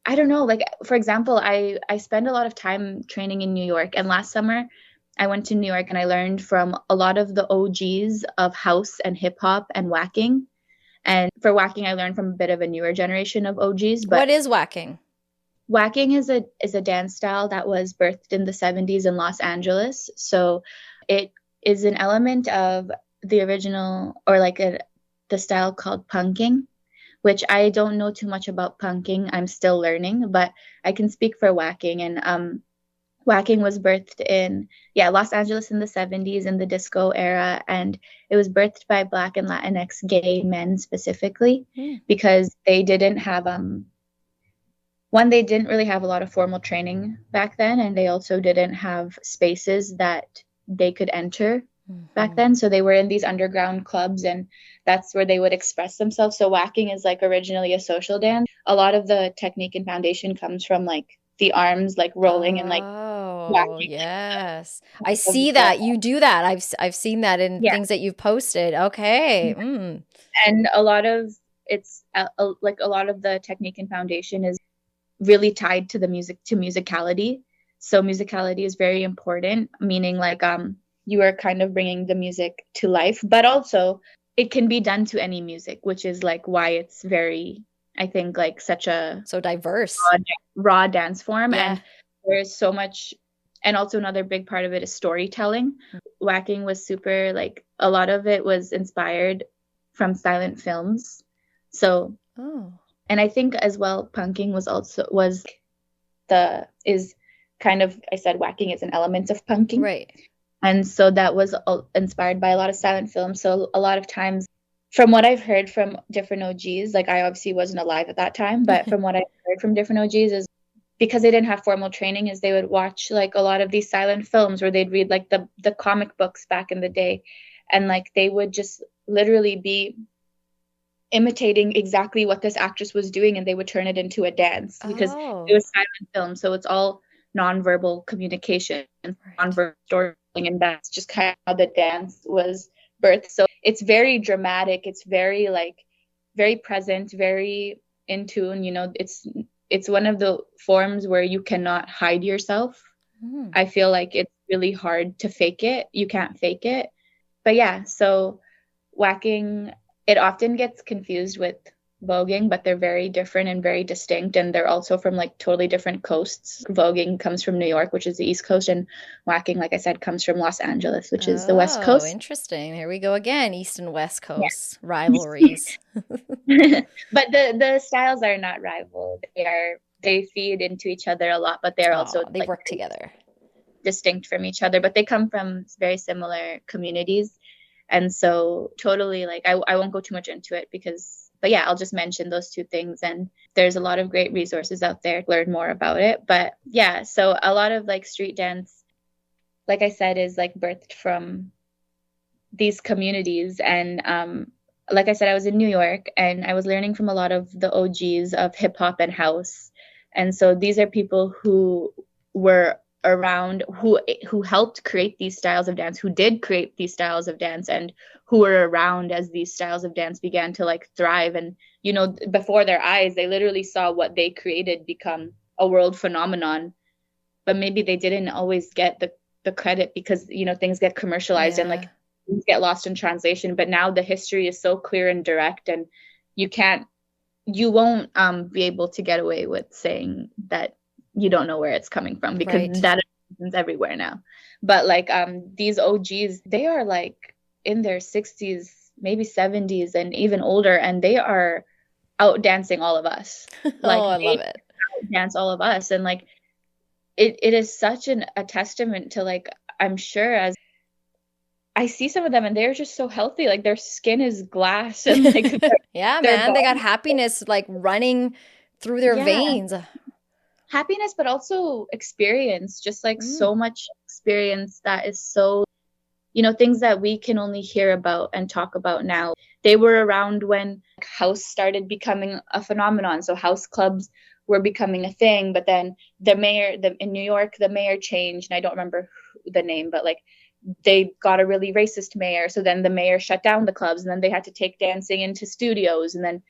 Speaker 2: I don't know, like, for example, I spend a lot of time training in New York, and last summer I went to New York and I learned from a lot of the OGs of house and hip hop and waacking. And for waacking, I learned from a bit of a newer generation of OGs. But
Speaker 1: what is waacking?
Speaker 2: Waacking is a dance style that was birthed in the 70s in Los Angeles. So it is an element of the original, or like the style called punking, which I don't know too much about punking. I'm still learning, but I can speak for waacking. And waacking was birthed in Los Angeles in the 70s, in the disco era, and it was birthed by Black and Latinx gay men specifically, because they didn't have they didn't really have a lot of formal training back then, and they also didn't have spaces that they could enter back then. So they were in these underground clubs, and that's where they would express themselves. So waacking is like originally a social dance. A lot of the technique and foundation comes from like the arms like rolling and like waacking.
Speaker 1: Yes. I see that you do that. I've seen that in things that you've posted. Okay.
Speaker 2: And a lot of it's like a lot of the technique and foundation is really tied to musicality. So musicality is very important, meaning like you are kind of bringing the music to life, but also it can be done to any music, which is like why it's very, I think, like such a
Speaker 1: so diverse
Speaker 2: raw dance form. And there's so much. And also another big part of it is storytelling. Waacking was super, like, a lot of it was inspired from silent films. So and I think as well punking is kind of, I said waacking is an element of punking,
Speaker 1: right?
Speaker 2: And so that was inspired by a lot of silent films. So a lot of times, from what I've heard from different OGs, like I obviously wasn't alive at that time, but from what I've heard from different OGs is because they didn't have formal training, is they would watch like a lot of these silent films, where they'd read like the comic books back in the day, and like they would just literally be imitating exactly what this actress was doing, and they would turn it into a dance because it was silent film. So it's all nonverbal communication, nonverbal storytelling, and that's just kind of how the dance was birthed. So it's very dramatic. It's very like very present, very in tune. It's one of the forms where you cannot hide yourself. I feel like it's really hard to fake it. You can't fake it. But yeah, so waacking, it often gets confused with voguing, but they're very different and very distinct, and they're also from like totally different coasts. Voguing comes from New York, which is the East Coast, and waacking, like I said, comes from Los Angeles, which is the West Coast.
Speaker 1: Interesting. Here we go again, East and West Coast rivalries.
Speaker 2: But the styles are not rival. They feed into each other a lot, but they're also
Speaker 1: they work together,
Speaker 2: distinct from each other, but they come from very similar communities. And so totally, like, I won't go too much into it but yeah, I'll just mention those two things. And there's a lot of great resources out there to learn more about it. But yeah, so a lot of like street dance, like I said, is like birthed from these communities. And like I said, I was in New York, and I was learning from a lot of the OGs of hip hop and house. And so these are people who were around, who helped create these styles of dance, who did create these styles of dance, and who were around as these styles of dance began to like thrive. And before their eyes, they literally saw what they created become a world phenomenon. But maybe they didn't always get the credit, because things get commercialized and like things get lost in translation. But now the history is so clear and direct, and you won't be able to get away with saying that you don't know where it's coming from, because that happens everywhere now. But like these OGs, they are like in their 60s, maybe 70s, and even older, and they are out dancing all of us. Like
Speaker 1: Oh, I
Speaker 2: they
Speaker 1: love it.
Speaker 2: dance all of us. And like it is such a testament to like, I'm sure, as I see some of them and they're just so healthy. Like their skin is glass and like
Speaker 1: Yeah,
Speaker 2: their
Speaker 1: man. They got
Speaker 2: body.
Speaker 1: happiness like running through their
Speaker 2: Yeah.
Speaker 1: veins.
Speaker 2: Happiness, but also experience, just like
Speaker 1: Mm.
Speaker 2: so much experience that is so, things that we can only hear about and talk about now. They were around when house started becoming a phenomenon. So house clubs were becoming a thing, but then in New York, the mayor changed, and I don't remember the name, but like they got a really racist mayor. So then the mayor shut down the clubs, and then they had to take dancing into studios, and then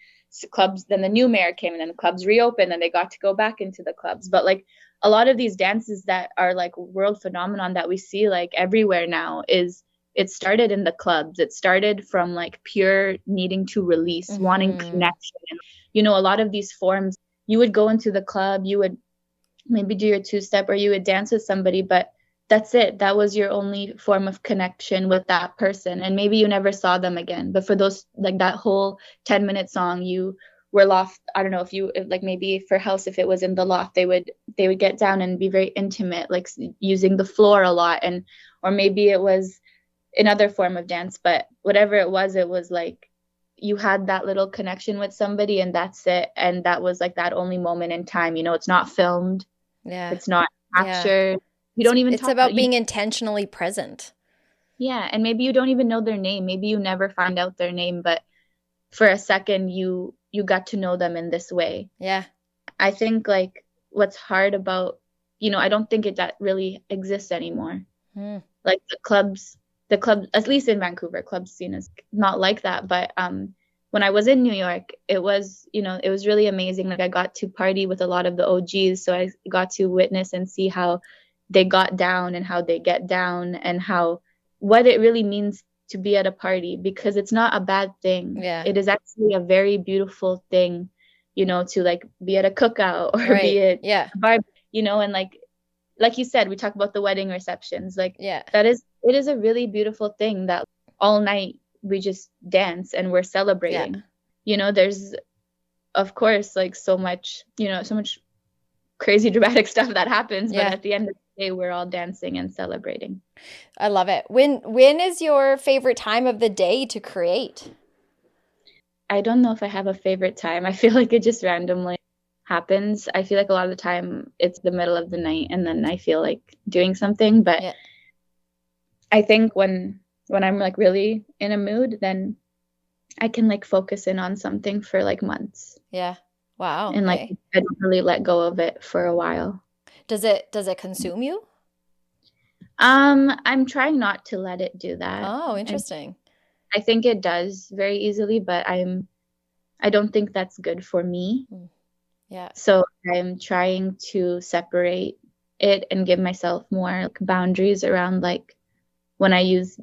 Speaker 2: clubs, then the new mayor came, and then the clubs reopened and they got to go back into the clubs. But like a lot of these dances that are like world phenomenon that we see like everywhere now, is it started in the clubs. It started from like pure needing to release, wanting
Speaker 1: Hmm.
Speaker 2: connection. And, a lot of these forms, you would go into the club, you would maybe do your two-step or you would dance with somebody, but that's it. That was your only form of connection with that person. And maybe you never saw them again. But for those, like that whole 10-minute song, you were loft. I don't know if like maybe for house, if it was in the loft, they would get down and be very intimate, like using the floor a lot. And, or maybe it was another form of dance, but whatever it was like you had that little connection with somebody and that's it. And that was like that only moment in time. It's not filmed,
Speaker 1: Yeah.
Speaker 2: it's not
Speaker 1: Yeah.
Speaker 2: captured. You
Speaker 1: It's
Speaker 2: don't even
Speaker 1: it's
Speaker 2: talk about
Speaker 1: about
Speaker 2: you.
Speaker 1: being intentionally present.
Speaker 2: Yeah, and maybe you don't even know their name. Maybe you never find out their name, but for a second you got to know them in this way.
Speaker 1: Yeah.
Speaker 2: I think like what's hard about, I don't think it that really exists anymore.
Speaker 1: Mm.
Speaker 2: Like the clubs, at least in Vancouver, club scene is not like that. But when I was in New York, it was really amazing. Like I got to party with a lot of the OGs, so I got to witness and see how they got down and how they get down and how what it really means to be at a party, because it's not a bad thing.
Speaker 1: Yeah.
Speaker 2: It is actually a very beautiful thing, to like be at a cookout or be
Speaker 1: Right.
Speaker 2: at
Speaker 1: Yeah.
Speaker 2: a bar, and like you said, we talk about the wedding receptions. Like
Speaker 1: Yeah.
Speaker 2: it is a really beautiful thing that all night we just dance and we're
Speaker 1: Yeah.
Speaker 2: celebrating. There's of course like so much crazy dramatic stuff that happens, but
Speaker 1: Yeah.
Speaker 2: at the end of the day, we're all dancing and celebrating.
Speaker 1: I love it. When is your favorite time of the day to create?
Speaker 2: I don't know if I have a favorite time. I feel like it just randomly happens. I feel like a lot of the time it's the middle of the night and then I feel like doing something, but
Speaker 1: Yeah.
Speaker 2: I think when I'm like really in a mood, then I can like focus in on something for like months
Speaker 1: Yeah. Wow.
Speaker 2: and like
Speaker 1: Okay.
Speaker 2: I don't really let go of it for a while.
Speaker 1: Does it consume you?
Speaker 2: I'm trying not to let it do that.
Speaker 1: Oh,
Speaker 2: And
Speaker 1: interesting.
Speaker 2: I think it does very easily, but I don't think that's good for me.
Speaker 1: Mm. Yeah.
Speaker 2: So I'm trying to separate it and give myself more like, boundaries around like when I use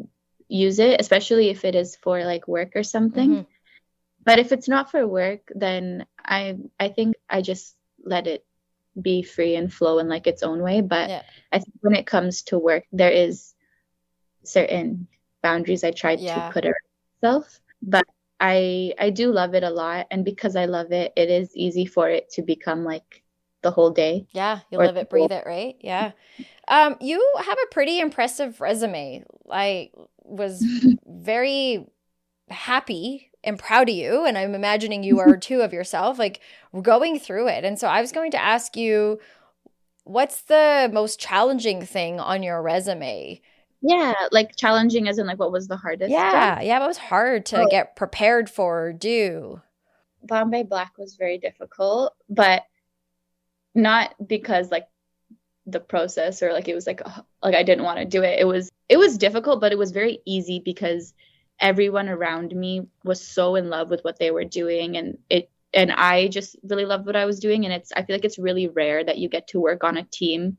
Speaker 2: it, especially if it is for like work or something.
Speaker 1: Hmm.
Speaker 2: But if it's not for work, then I think I just let it be free and flow in like its own way. But
Speaker 1: Yeah.
Speaker 2: I think when it comes to work, there is certain boundaries I try to
Speaker 1: Yeah.
Speaker 2: put around myself. But I do love it a lot, and because I love it, it is easy for it to become like the whole day
Speaker 1: Yeah. You
Speaker 2: or
Speaker 1: live
Speaker 2: the
Speaker 1: it,
Speaker 2: whole.
Speaker 1: breathe it, right? Yeah. You have a pretty impressive resume. I was very happy and proud of you, and I'm imagining you are too of yourself, like going through it. And so I was going to ask you, what's the most challenging thing on your resume?
Speaker 2: Yeah, like challenging as in like what was the hardest job?
Speaker 1: Yeah, yeah, it was hard to
Speaker 2: Oh,
Speaker 1: get prepared for or do.
Speaker 2: Bombay Black was very difficult, but not because like the process or like it was like I didn't want to do it. It was difficult, but it was very easy because everyone around me was so in love with what they were doing, and I just really loved what I was doing. And I feel like it's really rare that you get to work on a team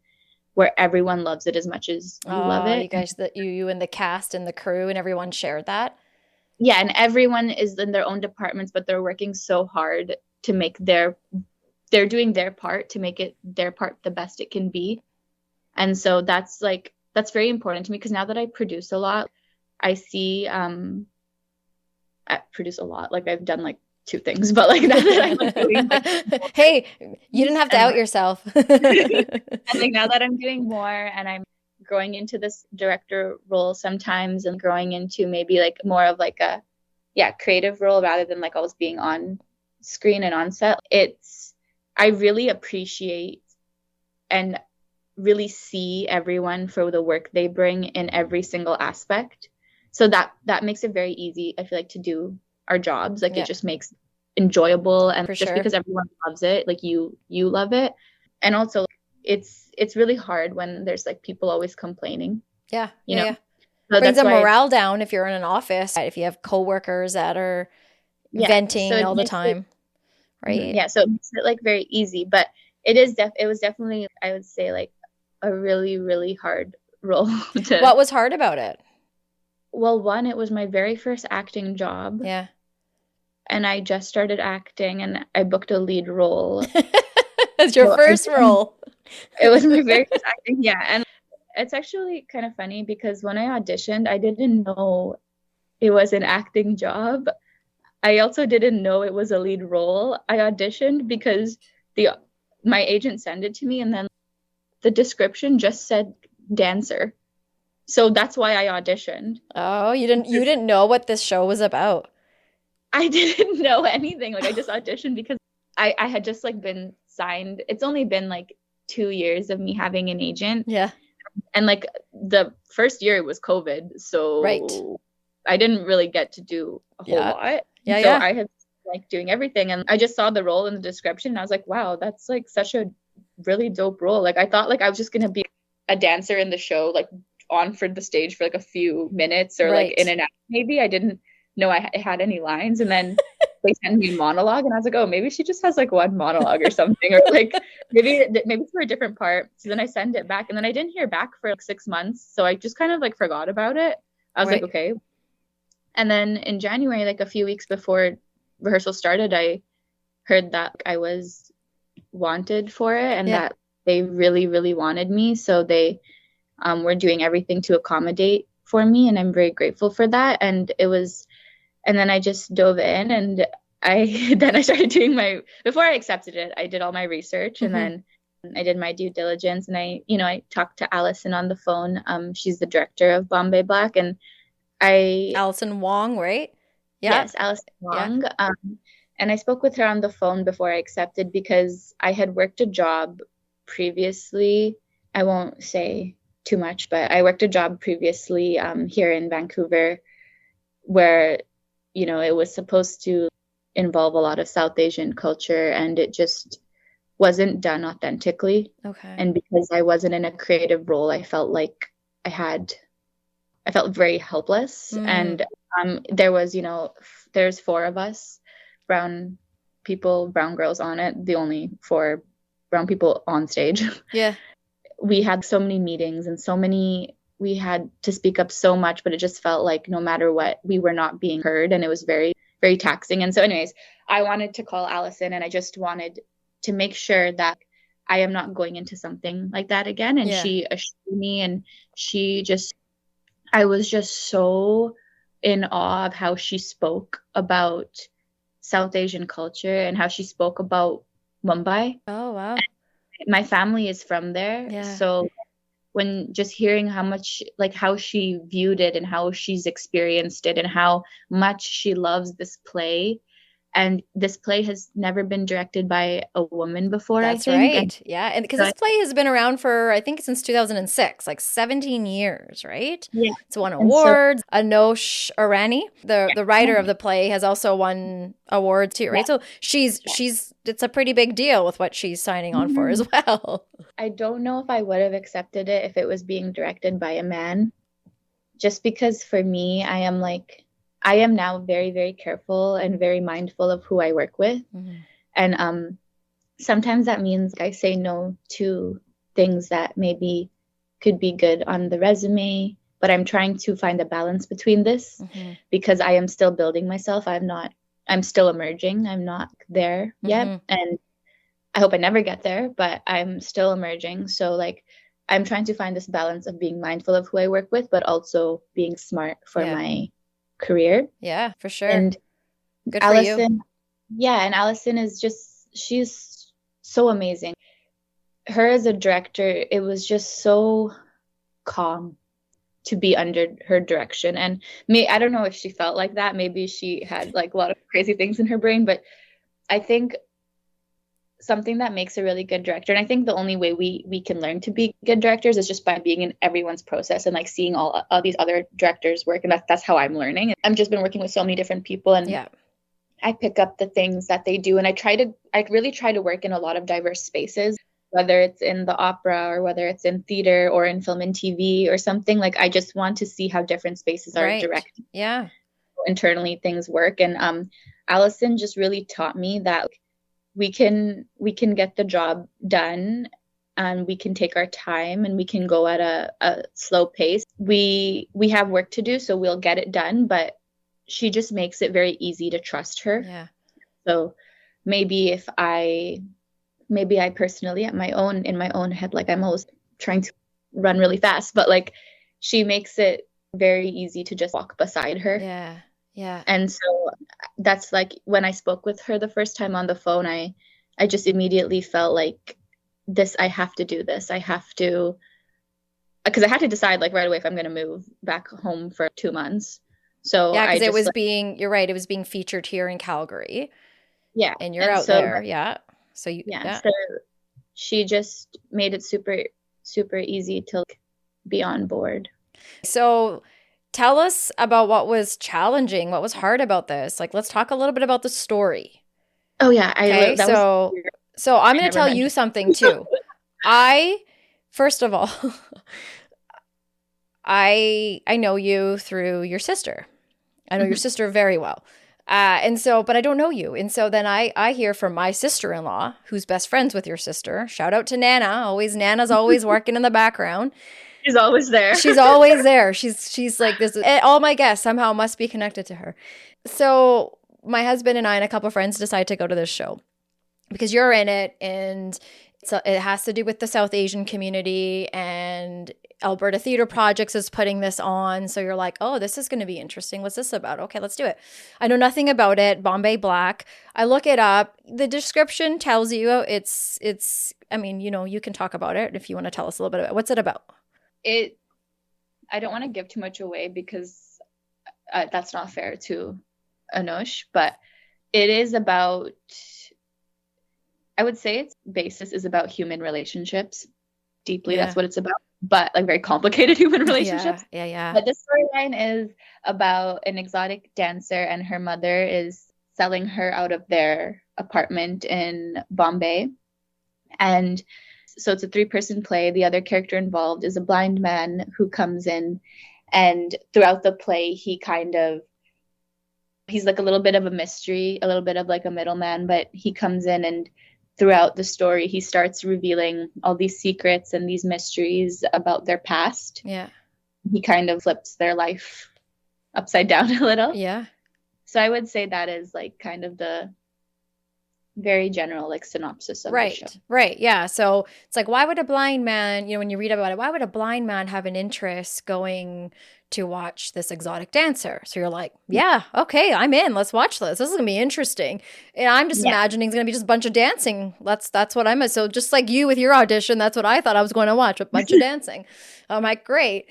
Speaker 2: where everyone loves it as much as you love
Speaker 1: Oh,
Speaker 2: it.
Speaker 1: you guys, that you and the cast and the crew and everyone shared that.
Speaker 2: Yeah, and everyone is in their own departments, but they're working so hard to make they're doing their part to make it their part the best it can be. And so that's very important to me because now that I produce a lot, I see I produce a lot. Like I've done like two things, but like now that I'm like, doing like,
Speaker 1: hey, you didn't have to out yourself.
Speaker 2: And like now that I'm doing more and I'm growing into this director role sometimes and growing into maybe like more of like a creative role rather than like always being on screen and on set, I really appreciate and really see everyone for the work they bring in every single aspect. So that makes it very easy, I feel like, to do our jobs. Like it just makes enjoyable, and just because everyone loves it, like you love it. And also it's really hard when there's like people always complaining.
Speaker 1: Yeah.
Speaker 2: You know?
Speaker 1: Yeah. So brings the morale down if you're in an office, if you have coworkers that are venting all the time. Right.
Speaker 2: Yeah. So it makes it like very easy, but it was definitely, I would say, like a really, really hard role to.
Speaker 1: What was hard about it?
Speaker 2: Well, one, it was my very first acting job.
Speaker 1: Yeah.
Speaker 2: And I just started acting and I booked a lead role.
Speaker 1: It's your first role.
Speaker 2: It was my very first acting. Yeah. And it's actually kind of funny because when I auditioned, I didn't know it was an acting job. I also didn't know it was a lead role. I auditioned because my agent sent it to me, and then the description just said dancer. So that's why I auditioned.
Speaker 1: Oh, you didn't know what this show was about.
Speaker 2: I didn't know anything. Like I just auditioned because I had just like been signed. It's only been like 2 years of me having an agent.
Speaker 1: Yeah.
Speaker 2: And like the first year it was COVID. So I didn't really get to do a whole lot.
Speaker 1: Yeah.
Speaker 2: So I had like doing everything, and I just saw the role in the description and I was like, wow, that's like such a really dope role. Like I thought like I was just gonna be a dancer in the show, like on for the stage for like a few minutes or like in and out. Maybe I didn't know I had any lines, and then they sent me a monologue and I was like, oh, maybe she just has like one monologue or something, or like maybe for a different part. So then I sent it back, and then I didn't hear back for like 6 months, so I just kind of like forgot about it. I was like, okay. And then in January, like a few weeks before rehearsal started, I heard that I was wanted for it, and that they really, really wanted me. So they were doing everything to accommodate for me, and I'm very grateful for that. And then I just dove in, and I started doing before I accepted it, I did all my research, and then I did my due diligence, and I talked to Allison on the phone. She's the director of Bombay Black, and
Speaker 1: Allison Wong, right?
Speaker 2: Yeah. Yes, Allison Wong. Yeah. And I spoke with her on the phone before I accepted because I had worked a job previously. I won't say too much, but I worked a job previously here in Vancouver where, it was supposed to involve a lot of South Asian culture, and it just wasn't done authentically.
Speaker 1: Okay.
Speaker 2: And because I wasn't in a creative role, I felt like I felt very helpless. And there was, there's 4 of us, brown girls on it, the only 4 brown people on stage.
Speaker 1: Yeah.
Speaker 2: We had so many meetings and we had to speak up so much, but it just felt like no matter what, we were not being heard, and it was very, very taxing. And so anyways, I wanted to call Allison, and I just wanted to make sure that I am not going into something like that again. And she assured me, and I was just so in awe of how she spoke about South Asian culture and how she spoke about Mumbai.
Speaker 1: Oh, wow.
Speaker 2: My family is from there.
Speaker 1: Yeah.
Speaker 2: So when just hearing how she viewed it and how she's experienced it and how much she loves this play. And this play has never been directed by a woman before, I think.
Speaker 1: That's right. Yeah. And because this play has been around for, I think, since 2006, like 17 years, right?
Speaker 2: Yeah.
Speaker 1: It's won awards. Anosh Irani, the writer of the play, has also won awards too, right? So it's a pretty big deal with what she's signing on for as well.
Speaker 2: I don't know if I would have accepted it if it was being directed by a man. Just because for me, I am now very, very careful and very mindful of who I work with. And sometimes that means I say no to things that maybe could be good on the resume, but I'm trying to find a balance between this because I am still building myself. I'm still emerging. I'm not there yet. And I hope I never get there, but I'm still emerging. So I'm trying to find this balance of being mindful of who I work with, but also being smart for my career.
Speaker 1: Yeah, for sure.
Speaker 2: And
Speaker 1: good
Speaker 2: Allison,
Speaker 1: for you.
Speaker 2: Yeah, and Allison is just, she's so amazing. Her as a director, it was just so calm to be under her direction. And I don't know if she felt like that. Maybe she had like a lot of crazy things in her brain, but I think something that makes a really good director, and I think the only way we can learn to be good directors is just by being in everyone's process and like seeing all these other directors work. And that's how I'm learning. I've just been working with so many different people, and
Speaker 1: Yeah.
Speaker 2: I pick up the things that they do, and I really try to work in a lot of diverse spaces, whether it's in the opera or whether it's in theater or in film and TV or something. Like I just want to see how different spaces are
Speaker 1: Right.
Speaker 2: directed,
Speaker 1: Yeah.
Speaker 2: internally things work. And Allison just really taught me that we can get the job done, and we can take our time, and we can go at a slow pace. We have work to do, so we'll get it done, but she just makes it very easy to trust her.
Speaker 1: Yeah.
Speaker 2: So maybe I personally in my own head, like I'm always trying to run really fast, but like she makes it very easy to just walk beside her.
Speaker 1: Yeah. Yeah.
Speaker 2: And so that's like when I spoke with her the first time on the phone, I just immediately felt like this, I have to do this. I have to, because I had to decide like right away if I'm going to move back home for 2 months. So
Speaker 1: Yeah,
Speaker 2: I
Speaker 1: because it
Speaker 2: just
Speaker 1: was
Speaker 2: like,
Speaker 1: being, you're right, it was being featured here in Calgary
Speaker 2: yeah.
Speaker 1: and you're
Speaker 2: And
Speaker 1: out
Speaker 2: so
Speaker 1: there. Yeah. So you,
Speaker 2: yeah,
Speaker 1: yeah.
Speaker 2: so she just made it super, super easy to like, be on board.
Speaker 1: So tell us about what was challenging, what was hard about this. Like, let's talk a little bit about the story.
Speaker 2: Oh yeah,
Speaker 1: Okay.
Speaker 2: that was
Speaker 1: So I'm
Speaker 2: I
Speaker 1: going to
Speaker 2: never
Speaker 1: tell you
Speaker 2: mentioned.
Speaker 1: something too. I, first of all, I know you through your sister. I know your
Speaker 2: Mhm.
Speaker 1: sister very well. And so, but I don't know you. And so then I hear from my sister-in-law, who's best friends with your sister. Shout out to Nana. Nana's always working in the background.
Speaker 2: She's always there.
Speaker 1: She's always there. She's like this. All my guests somehow must be connected to her. So my husband and I and a couple of friends decided to go to this show because you're in it, and it has to do with the South Asian community, and Alberta Theatre Projects is putting this on. So you're like, oh, this is going to be interesting. What's this about? Okay, let's do it. I know nothing about it. Bombay Black. I look it up. The description tells you it's. I mean, you can talk about it if you want to tell us a little bit about it. What's it about?
Speaker 2: It I don't want to give too much away because that's not fair to Anosh, but it is about, I would say its basis is about human relationships. Deeply, that's
Speaker 1: Yeah.
Speaker 2: what it's about, but like very complicated human
Speaker 1: Yeah.
Speaker 2: relationships.
Speaker 1: Yeah. Yeah.
Speaker 2: But the storyline is about an exotic dancer, and her mother is selling her out of their apartment in Bombay. And so it's a three-person play. The other character involved is a blind man who comes in, and throughout the play, he's like a little bit of a mystery, a little bit of like a middleman, but he comes in, and throughout the story, he starts revealing all these secrets and these mysteries about their past.
Speaker 1: Yeah.
Speaker 2: He kind of flips their life upside down a little.
Speaker 1: Yeah.
Speaker 2: So I would say that is like kind of the very general like synopsis of the show.
Speaker 1: Right, right. Yeah. So it's like, why would a blind man, when you read about it, why would a blind man have an interest going to watch this exotic dancer? So you're like, yeah, okay, I'm in. Let's watch this. This is gonna be interesting. And I'm just
Speaker 2: Yeah.
Speaker 1: imagining it's gonna be just a bunch of dancing. That's what I'm. So just like you with your audition, that's what I thought I was going to watch, a bunch of dancing. I'm like, great.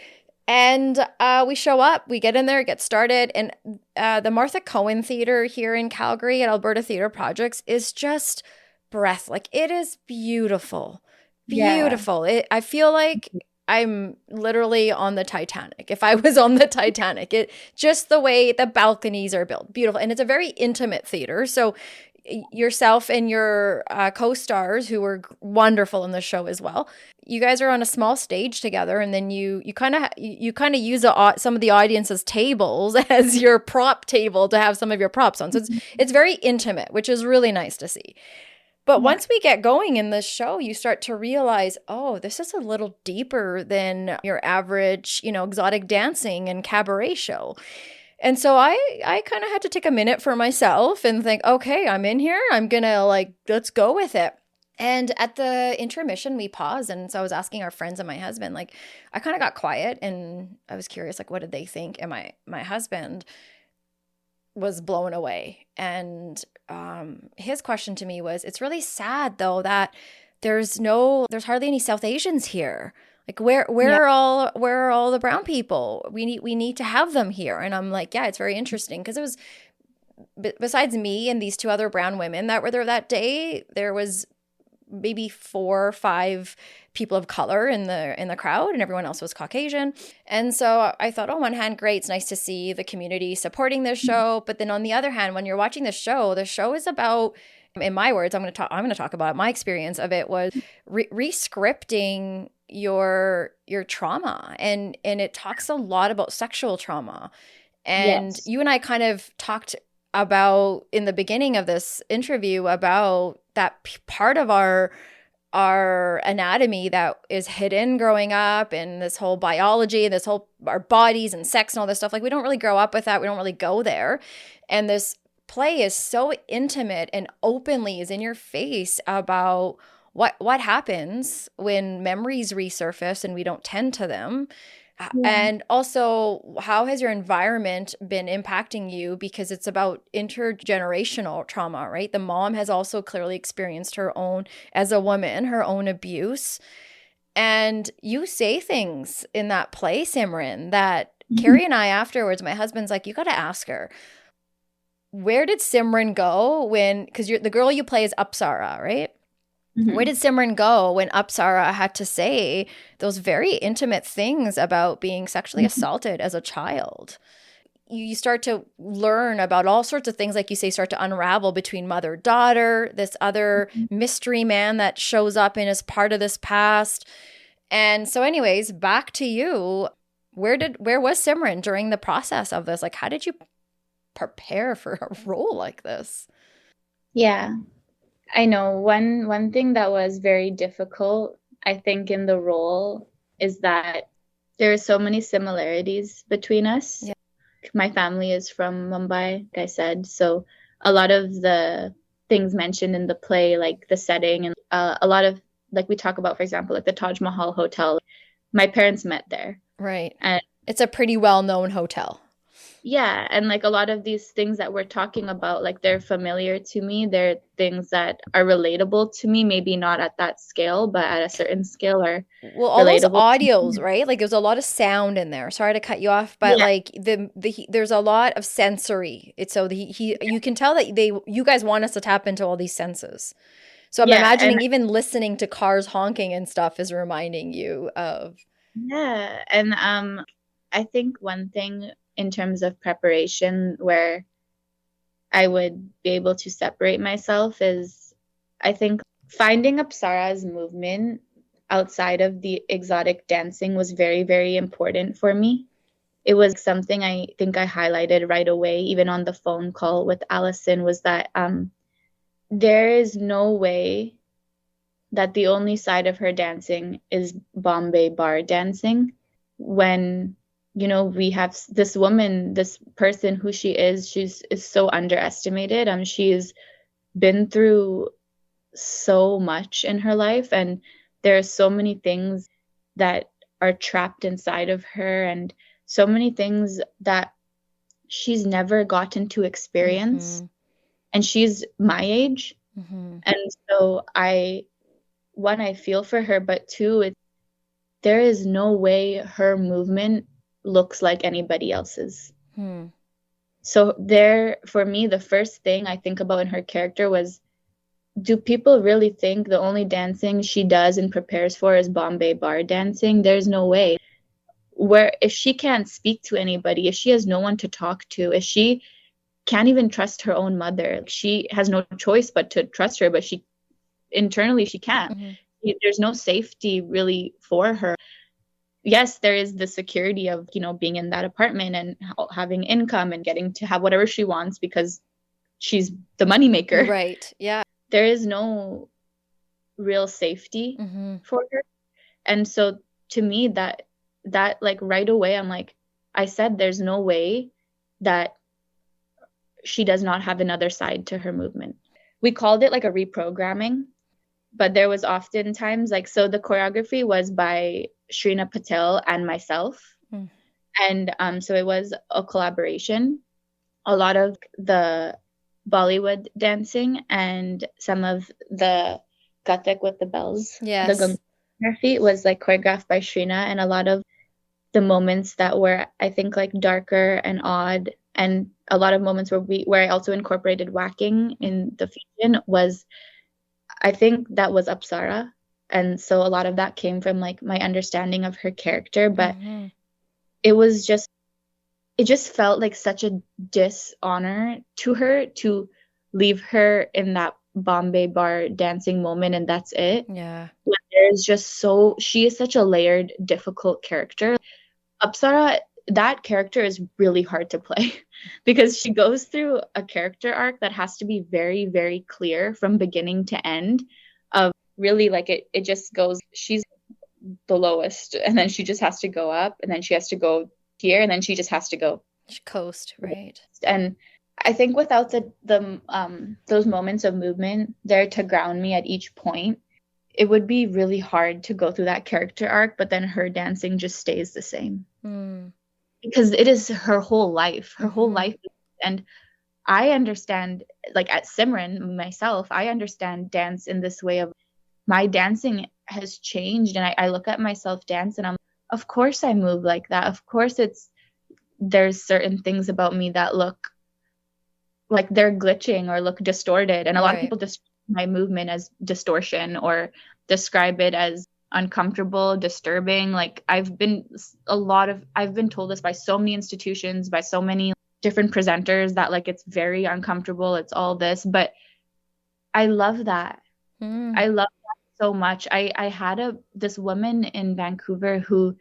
Speaker 1: And we show up, we get in there, get started. And the Martha Cohen Theater here in Calgary at Alberta Theatre Projects is just breath. Like, it is beautiful.
Speaker 2: Yeah.
Speaker 1: Beautiful. I feel like I'm literally on the Titanic. If I was on the Titanic, just the way the balconies are built, beautiful. And it's a very intimate theater. So yourself and your co-stars, who were wonderful in the show as well, you guys are on a small stage together, and then you kind of use some of the audience's tables as your prop table to have some of your props on. So it's very intimate, which is really nice to see. But
Speaker 2: Yeah.
Speaker 1: once we get going in this show, you start to realize, oh, this is a little deeper than your average, exotic dancing and cabaret show. And so I kind of had to take a minute for myself and think, okay, I'm in here. I'm going to let's go with it. And at the intermission, we paused. And so I was asking our friends and my husband, I kind of got quiet and I was curious, what did they think? And my husband was blown away. And his question to me was, it's really sad though that there's hardly any South Asians here. Like where are all the brown people? We need to have them here. And I'm like, yeah, it's very interesting because it was besides me and these two other brown women that were there that day, there was maybe 4 or 5 people of color in the crowd, and everyone else was Caucasian. And so I thought, on one hand, great, it's nice to see the community supporting this show. But then on the other hand, when you're watching the show is about, in my words, I'm going to talk about my experience of it was re-scripting your trauma, and it talks a lot about sexual trauma. And you and I kind of talked about in the beginning of this interview about that part of our anatomy that is hidden growing up, and this whole biology, this whole our bodies and sex and all this stuff. Like, we don't really grow up with that. We don't really go there. And this play is so intimate and openly is in your face about what happens when memories resurface and we don't tend to them. Yeah. And also, how has your environment been impacting you? Because it's about intergenerational trauma, right? The mom has also clearly experienced her own, as a woman, her own abuse. And you say things in that play, Simran, that Carrie and I afterwards, my husband's like, you got to ask her, where did Simran go because the girl you play is Apsara, right? Mm-hmm. Where did Simran go when Apsara had to say those very intimate things about being sexually assaulted as a child? You start to learn about all sorts of things, like you say, start to unravel between mother-daughter, this other mystery man that shows up and is part of this past. And so anyways, back to you. Where was Simran during the process of this? Like, how did you prepare for a role like this?
Speaker 2: Yeah. I know one thing that was very difficult, I think, in the role is that there are so many similarities between us. Yeah. My family is from Mumbai, like I said, so a lot of the things mentioned in the play, like the setting, and a lot of, like we talk about, for example, like the Taj Mahal Hotel, my parents met there.
Speaker 1: Right. And it's a pretty well-known hotel.
Speaker 2: Yeah, and like a lot of these things that we're talking about, like they're familiar to me. They're things that are relatable to me, maybe not at that scale, but at a certain scale are
Speaker 1: all those audios, right? Like there's a lot of sound in there. Sorry to cut you off, but like there's a lot of sensory. It's so you can tell that you guys want us to tap into all these senses. So I'm imagining even listening to cars honking and stuff is reminding you of.
Speaker 2: Yeah, and I think one thing in terms of preparation where I would be able to separate myself is, I think, finding Apsara's movement outside of the exotic dancing was very, very important for me. It was something I think I highlighted right away, even on the phone call with Allison, was that there is no way that the only side of her dancing is Bombay bar dancing when, you know, we have this woman, this person who she is so underestimated. She's been through so much in her life, and there are so many things that are trapped inside of her, and so many things that she's never gotten to experience. Mm-hmm. And she's my age. Mm-hmm. And so I feel for her, but two, there is no way her movement looks like anybody else's. So there, for me, the first thing I think about in her character was, do people really think the only dancing she does and prepares for is Bombay bar dancing? There's no way. Where if she can't speak to anybody, if she has no one to talk to, if she can't even trust her own mother, she has no choice but to trust her, but she internally she can't. Mm-hmm. There's no safety really for her. Yes, there is the security of, you know, being in that apartment and having income and getting to have whatever she wants because she's the moneymaker.
Speaker 1: Right. Yeah.
Speaker 2: There is no real safety for her. And so to me, that like right away, I'm like, I said, there's no way that she does not have another side to her movement. We called it like a reprogramming, but there was oftentimes like, so the choreography was by Shrina Patel and myself. And so it was a collaboration. a lot of the Bollywood dancing and some of the Kathak with the bells, the
Speaker 1: Yes.
Speaker 2: choreography was like choreographed by Shrina, and a lot of the moments that were, I think, like darker and odd, and a lot of moments where I also incorporated Waacking in the fusion was, I think that was Apsara. And so a lot of that came from like my understanding of her character, but it was just, it just felt like such a dishonor to her to leave her in that Bombay bar dancing moment and that's it.
Speaker 1: Yeah.
Speaker 2: When there's just so, she is such a layered, difficult character. Apsara, that character is really hard to play because she goes through a character arc that has to be very, very clear from beginning to end. Of really, like, it just goes, she's the lowest, and then she just has to go up, and then she has to go here, and then she just has to go
Speaker 1: coast, right?
Speaker 2: And I think without the those moments of movement there to ground me at each point, it would be really hard to go through that character arc, but then her dancing just stays the same. Because it is her whole life, and I understand, like at Simran myself, I understand dance in this way of my dancing has changed, and I look at myself dance and I'm, of course I move like that. Of course there's certain things about me that look like they're glitching or look distorted. And a lot of people describe my movement as distortion or describe it as uncomfortable, disturbing. Like I've been told this by so many institutions, by so many different presenters, that like it's very uncomfortable, it's all this, but I love that. I love that so much. I had this woman in Vancouver who,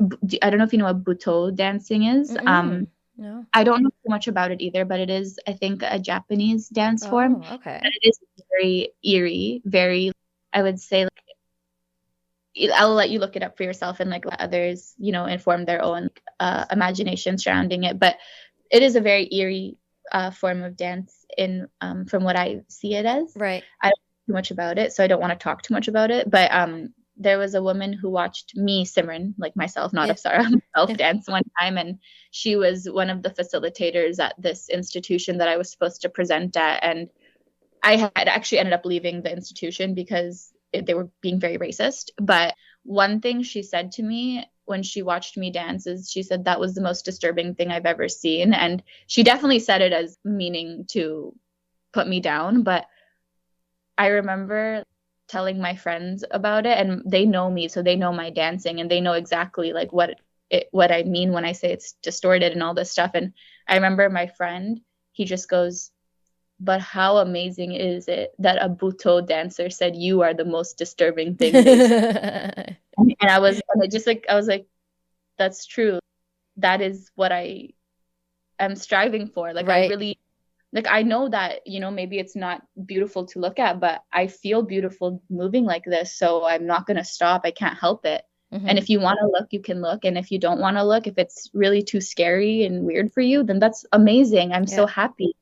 Speaker 2: I don't know if you know what Butoh dancing is.
Speaker 1: No.
Speaker 2: I don't know too much about it either, but it is, I think, a Japanese dance form.
Speaker 1: Okay.
Speaker 2: And it is very eerie, very, I would say, like, I'll let you look it up for yourself and like let others, inform their own imagination surrounding it. But it is a very eerie form of dance from what I see it as.
Speaker 1: Right.
Speaker 2: I don't know too much about it, so I don't want to talk too much about it. But there was a woman who watched me, Simran, like myself, not Apsara, myself dance one time, and she was one of the facilitators at this institution that I was supposed to present at, and I had actually ended up leaving the institution because they were being very racist. But one thing she said to me when she watched me dance is she said that was the most disturbing thing I've ever seen, and she definitely said it as meaning to put me down, but I remember telling my friends about it, and they know me, so they know my dancing, and they know exactly like what I mean when I say it's distorted and all this stuff. And I remember my friend, he just goes, but how amazing is it that a Butoh dancer said you are the most disturbing thing and I was like, that's true. That is what I am striving for. Like, I really, like, I know that, maybe it's not beautiful to look at, but I feel beautiful moving like this. So I'm not going to stop. I can't help it. And if you want to look, you can look. And if you don't want to look, if it's really too scary and weird for you, then that's amazing. I'm so happy.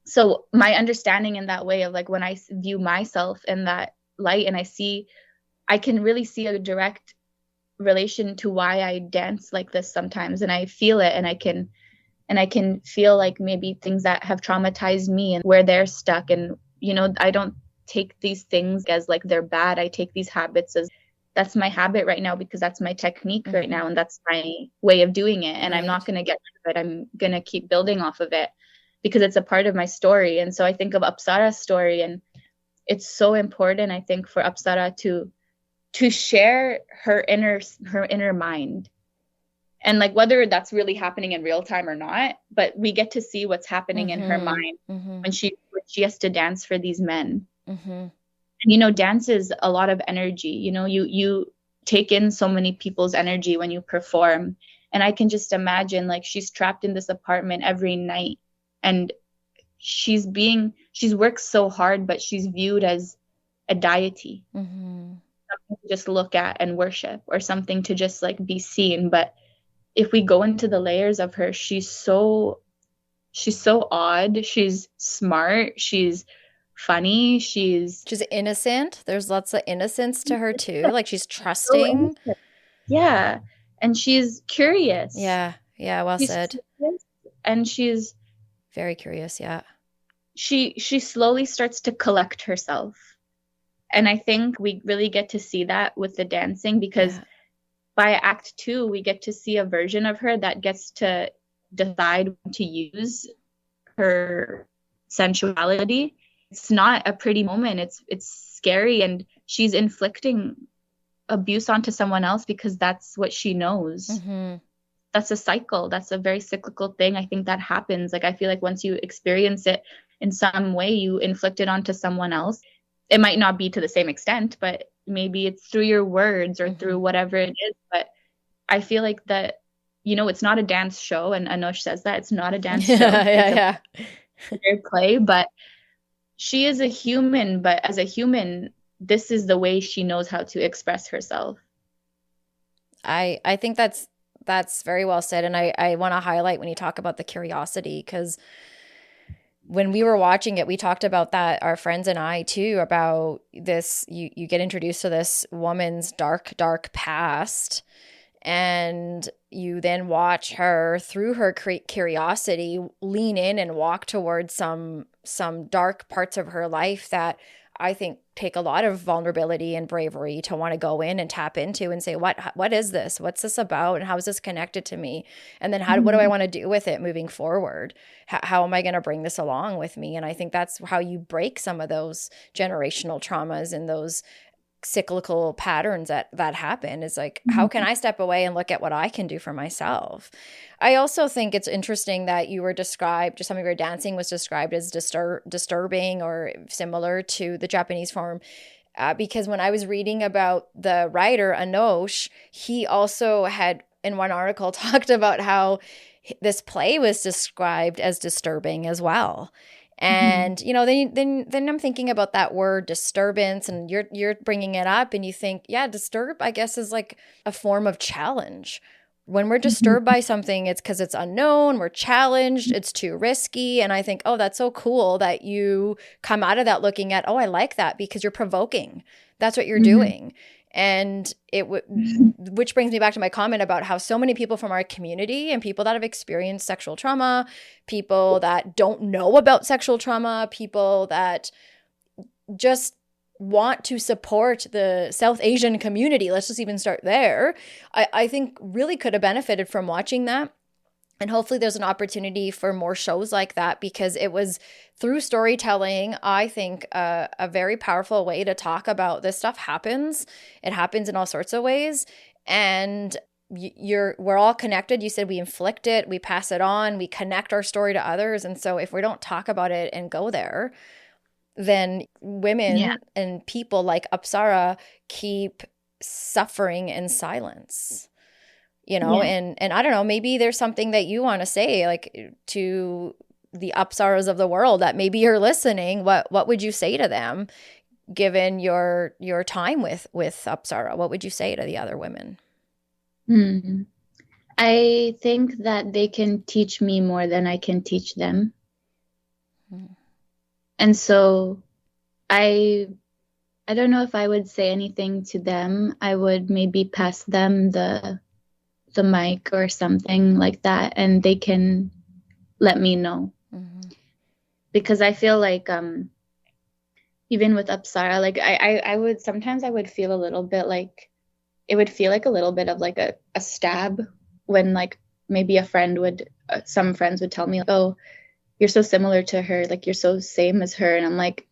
Speaker 2: So my understanding in that way of like, when I view myself in that light and I can really see a direct relation to why I dance like this sometimes. And I feel it, and I can feel like maybe things that have traumatized me and where they're stuck. And, I don't take these things as like they're bad. I take these habits as that's my habit right now because that's my technique right now. And that's my way of doing it. And I'm not going to get rid of it. I'm going to keep building off of it because it's a part of my story. And so I think of Apsara's story, and it's so important, I think, for Apsara to share her inner mind. And like whether that's really happening in real time or not, but we get to see what's happening in her mind when she has to dance for these men. And dance is a lot of energy. You take in so many people's energy when you perform. And I can just imagine like she's trapped in this apartment every night, and she's worked so hard, but she's viewed as a deity, something to just look at and worship, or something to just like be seen. But if we go into the layers of her, she's so odd. She's smart. She's funny. She's
Speaker 1: innocent. There's lots of innocence to her too. Like she's trusting.
Speaker 2: Yeah. And she's curious.
Speaker 1: Yeah. Yeah. Well said.
Speaker 2: And she's
Speaker 1: Very curious. Yeah.
Speaker 2: She slowly starts to collect herself. And I think we really get to see that with the dancing, because by act 2, we get to see a version of her that gets to decide when to use her sensuality. It's not a pretty moment. It's scary, and she's inflicting abuse onto someone else because that's what she knows.
Speaker 1: Mm-hmm.
Speaker 2: That's a cycle. That's a very cyclical thing. I think that happens. Like, I feel like once you experience it in some way, you inflict it onto someone else. It might not be to the same extent, but maybe it's through your words or through whatever it is. But I feel like that, it's not a dance show. And Anosh says that it's not a dance show.
Speaker 1: Yeah.
Speaker 2: It's a play, but she is a human. But as a human, this is the way she knows how to express herself.
Speaker 1: I think that's very well said. And I want to highlight when you talk about the curiosity, because when we were watching it, we talked about that, our friends and I too, about this. You get introduced to this woman's dark past, and you then watch her, through her curiosity, lean in and walk towards some dark parts of her life that I think take a lot of vulnerability and bravery to want to go in and tap into and say, what is this? What's this about? And how is this connected to me? And then what do I want to do with it moving forward? How am I going to bring this along with me? And I think that's how you break some of those generational traumas and those cyclical patterns that happen, is like, how can I step away and look at what I can do for myself? I also think it's interesting that you were described, just some of your dancing was described as disturbing or similar to the Japanese form, because when I was reading about the writer Anosh, he also had in one article talked about how this play was described as disturbing as well. And then I'm thinking about that word disturbance, and you're bringing it up, and you think, yeah, disturb, I guess, is like a form of challenge. When we're disturbed by something, it's because it's unknown, we're challenged, it's too risky. And I think, oh, that's so cool that you come out of that looking at, oh, I like that, because you're provoking. That's what you're doing. And which brings me back to my comment about how so many people from our community and people that have experienced sexual trauma, people that don't know about sexual trauma, people that just want to support the South Asian community, let's just even start there, I think really could have benefited from watching that. And hopefully there's an opportunity for more shows like that, because it was through storytelling, I think, a very powerful way to talk about this stuff happens. It happens in all sorts of ways. And we're all connected. You said we inflict it, we pass it on, we connect our story to others. And so if we don't talk about it and go there, then women and people like Apsara keep suffering in silence. And I don't know, maybe there's something that you want to say, like, to the Apsaras of the world that maybe you're listening. What would you say to them, given your time with Apsara? What would you say to the other women?
Speaker 2: I think that they can teach me more than I can teach them. And so I don't know if I would say anything to them. I would maybe pass them the mic or something like that, and they can let me know. Because I feel like even with Apsara, like I would sometimes feel a little bit like, it would feel like a little bit of like a stab when, like, maybe some friends would tell me, oh, you're so similar to her, like you're so same as her, and I'm like,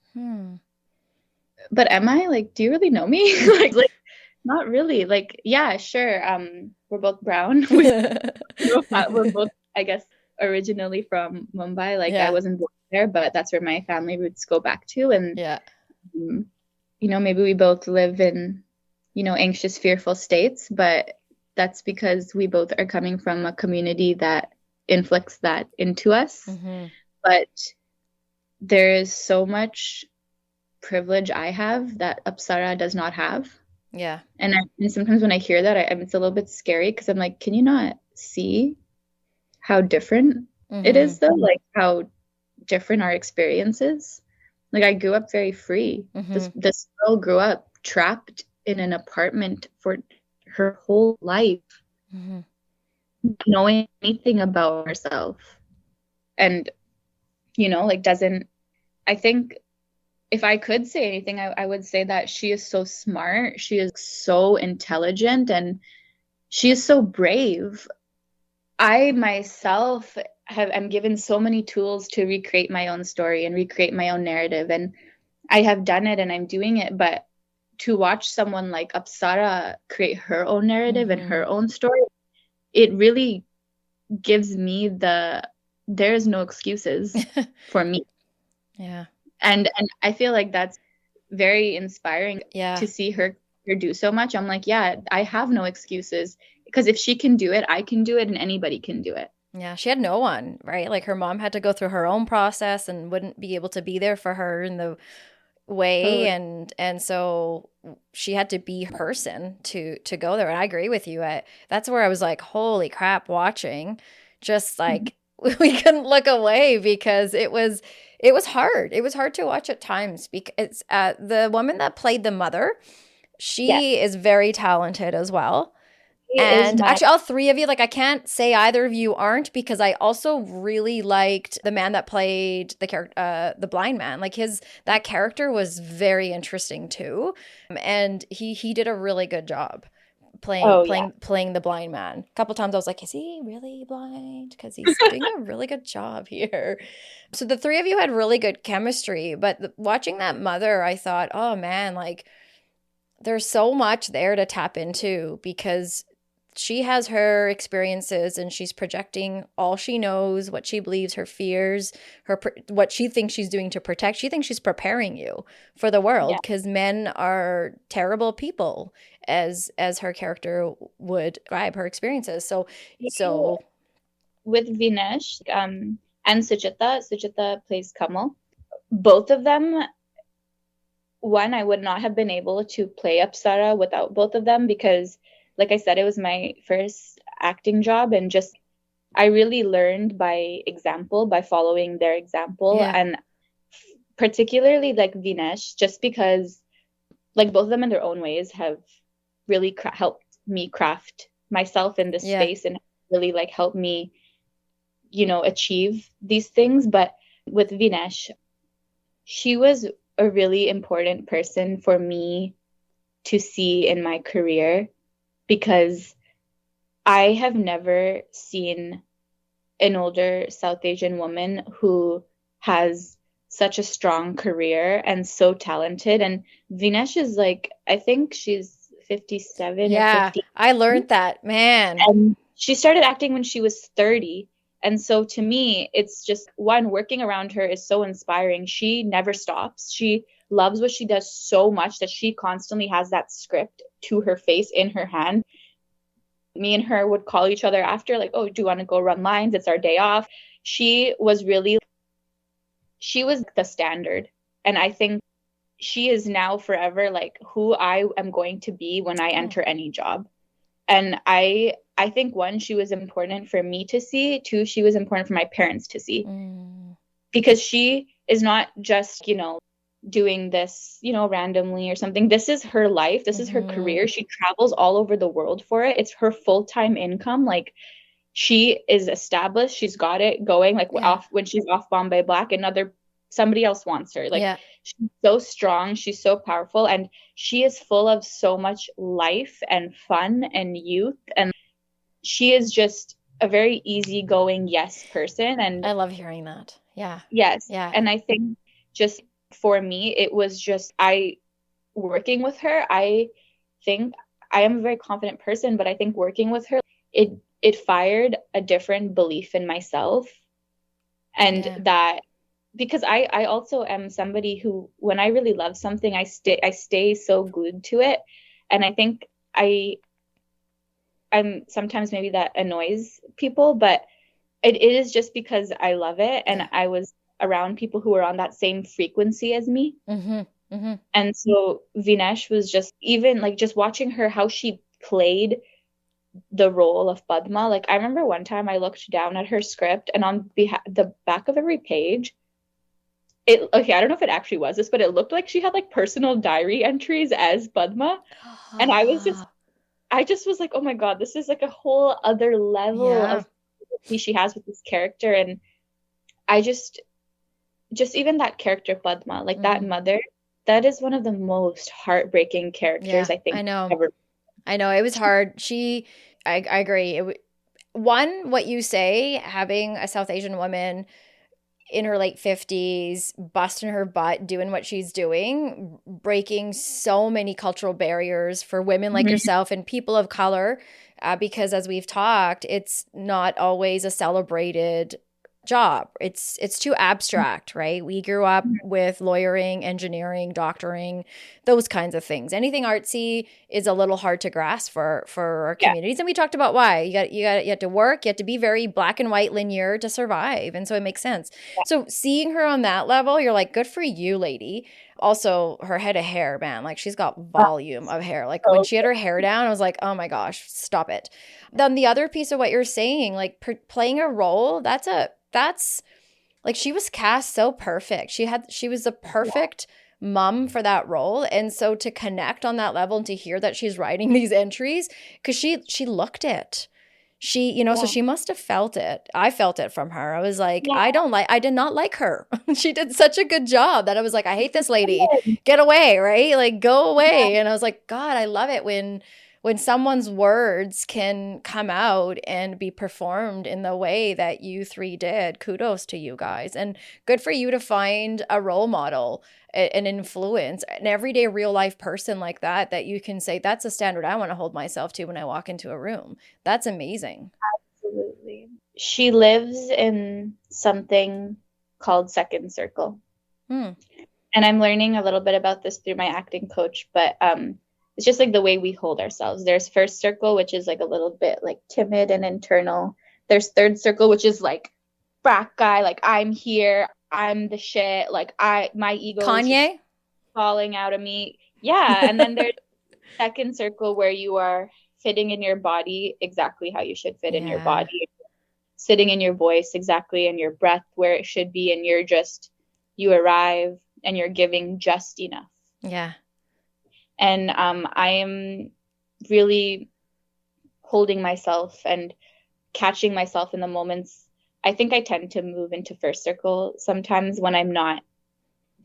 Speaker 2: but am I? Like, do you really know me? like not really. Like, yeah, sure. We're both brown. We're both, I guess, originally from Mumbai. Like, I wasn't born there, but that's where my family roots go back to. And, maybe we both live in, anxious, fearful states, but that's because we both are coming from a community that inflicts that into us. But there is so much privilege I have that Apsara does not have. And sometimes when I hear that, it's a little bit scary, because I'm like, can you not see how different it is, though? Like, how different our experience is. Like, I grew up very free. This girl grew up trapped in an apartment for her whole life, knowing anything about herself. And like doesn't, I think if I could say anything, I would say that she is so smart. She is so intelligent and she is so brave. I myself am given so many tools to recreate my own story and recreate my own narrative. And I have done it and I'm doing it. But to watch someone like Apsara create her own narrative and her own story, it really gives me there's no excuses for me.
Speaker 1: Yeah.
Speaker 2: And I feel like that's very inspiring to see her do so much. I'm like, yeah, I have no excuses because if she can do it, I can do it and anybody can do it.
Speaker 1: Yeah, she had no one, right? Like her mom had to go through her own process and wouldn't be able to be there for her in the way, and so she had to be her person to go there. And I agree with you. That's where I was like, holy crap, watching, just like we couldn't look away because it was hard. It was hard to watch at times because the woman that played the mother, she is very talented as well. And actually, all three of you, like, I can't say either of you aren't, because I also really liked the man that played the character, the blind man. Like that character was very interesting too, and he did a really good job playing the blind man. A couple times I was like, is he really blind? Because he's doing a really good job here. So the three of you had really good chemistry, but watching that mother, I thought, oh man, like there's so much there to tap into because she has her experiences and she's projecting all she knows, what she believes, her fears, what she thinks she's doing to protect. She thinks she's preparing you for the world because men are terrible people, as her character would describe her experiences. So
Speaker 2: with Vinesh and Suchita plays Kamal. Both of them, one, I would not have been able to play Apsara without both of them because, like I said, it was my first acting job, and just I really learned by example, by following their example. And particularly like Vinesh, just because like both of them in their own ways have really helped me craft myself in this space and really like helped me, achieve these things. But with Vinesh, she was a really important person for me to see in my career, because I have never seen an older South Asian woman who has such a strong career and so talented. And Vinesh is like, I think she's 57 or 50.
Speaker 1: I learned that, man.
Speaker 2: And she started acting when she was 30. And so to me, it's just one, working around her is so inspiring. She never stops. She loves what she does so much that she constantly has that script to her face in her hand. Me and her would call each other after, like, oh, do you want to go run lines? It's our day off. She was the standard. And I think she is now forever like who I am going to be when I enter any job. And I think, one, she was important for me to see. Two, she was important for my parents to see. Because she is not just, doing this, randomly or something. This is her life. This is her career. She travels all over the world for it. It's her full-time income. Like, she is established. She's got it going. Like, off when she's off Bombay Black, somebody else wants her. Like, she's so strong. She's so powerful. And she is full of so much life and fun and youth. And she is just a very easygoing person. And
Speaker 1: I love hearing that. Yeah.
Speaker 2: Yes. Yeah. And I think just for me, it was just working with her. I think I am a very confident person, but I think working with her, it fired a different belief in myself. And that, because I also am somebody who, when I really love something, I stay so glued to it. And I think I'm sometimes maybe that annoys people, but it is just because I love it. And I was around people who were on that same frequency as me. And so Vinesh was just, even like just watching her, how she played the role of Padma. Like, I remember one time I looked down at her script, and on the back of every page, I don't know if it actually was this, but it looked like she had like personal diary entries as Padma. And I just was like, oh my God, this is like a whole other level of she has with this character. And I just, just even that character Padma, like that mother, that is one of the most heartbreaking characters I think ever.
Speaker 1: I know it was hard. I agree. What you say, having a South Asian woman in her late 50s, busting her butt, doing what she's doing, breaking so many cultural barriers for women like yourself and people of color, because as we've talked, it's not always a celebrated job. It's too abstract, right? We grew up with lawyering, engineering, doctoring, those kinds of things. Anything artsy is a little hard to grasp for our communities. And we talked about why. You had to work, you had to be very black and white linear to survive. And so it makes sense. Yeah. So seeing her on that level, you're like, good for you, lady. Also, her head of hair, man, like she's got volume of hair. Like when she had her hair down, I was like, oh my gosh, stop it. Then the other piece of what you're saying, like playing a role, that's like she was cast so perfect. She was the perfect mom for that role. And so to connect on that level and to hear that she's writing these entries, because she looked it. So she must have felt it. I felt it from her. I was like, I did not like her. She did such a good job that I was like, I hate this lady. Get away, right? Like go away. And I was like, God, I love it when someone's words can come out and be performed in the way that you three did. Kudos to you guys. And good for you to find a role model, an influence, an everyday real life person like that you can say, that's a standard I want to hold myself to when I walk into a room. That's amazing.
Speaker 2: Absolutely. She lives in something called Second Circle. And I'm learning a little bit about this through my acting coach, but it's just like the way we hold ourselves. There's first circle, which is like a little bit like timid and internal. There's third circle, which is like frat guy, like I'm here, I'm the shit, like my ego
Speaker 1: Kanye
Speaker 2: is falling out of me. Yeah. And then there's second circle where you are fitting in your body exactly how you should fit in your body, sitting in your voice exactly in your breath where it should be, and you arrive and you're giving just enough.
Speaker 1: Yeah.
Speaker 2: And I am really holding myself and catching myself in the moments. I think I tend to move into first circle sometimes when I'm not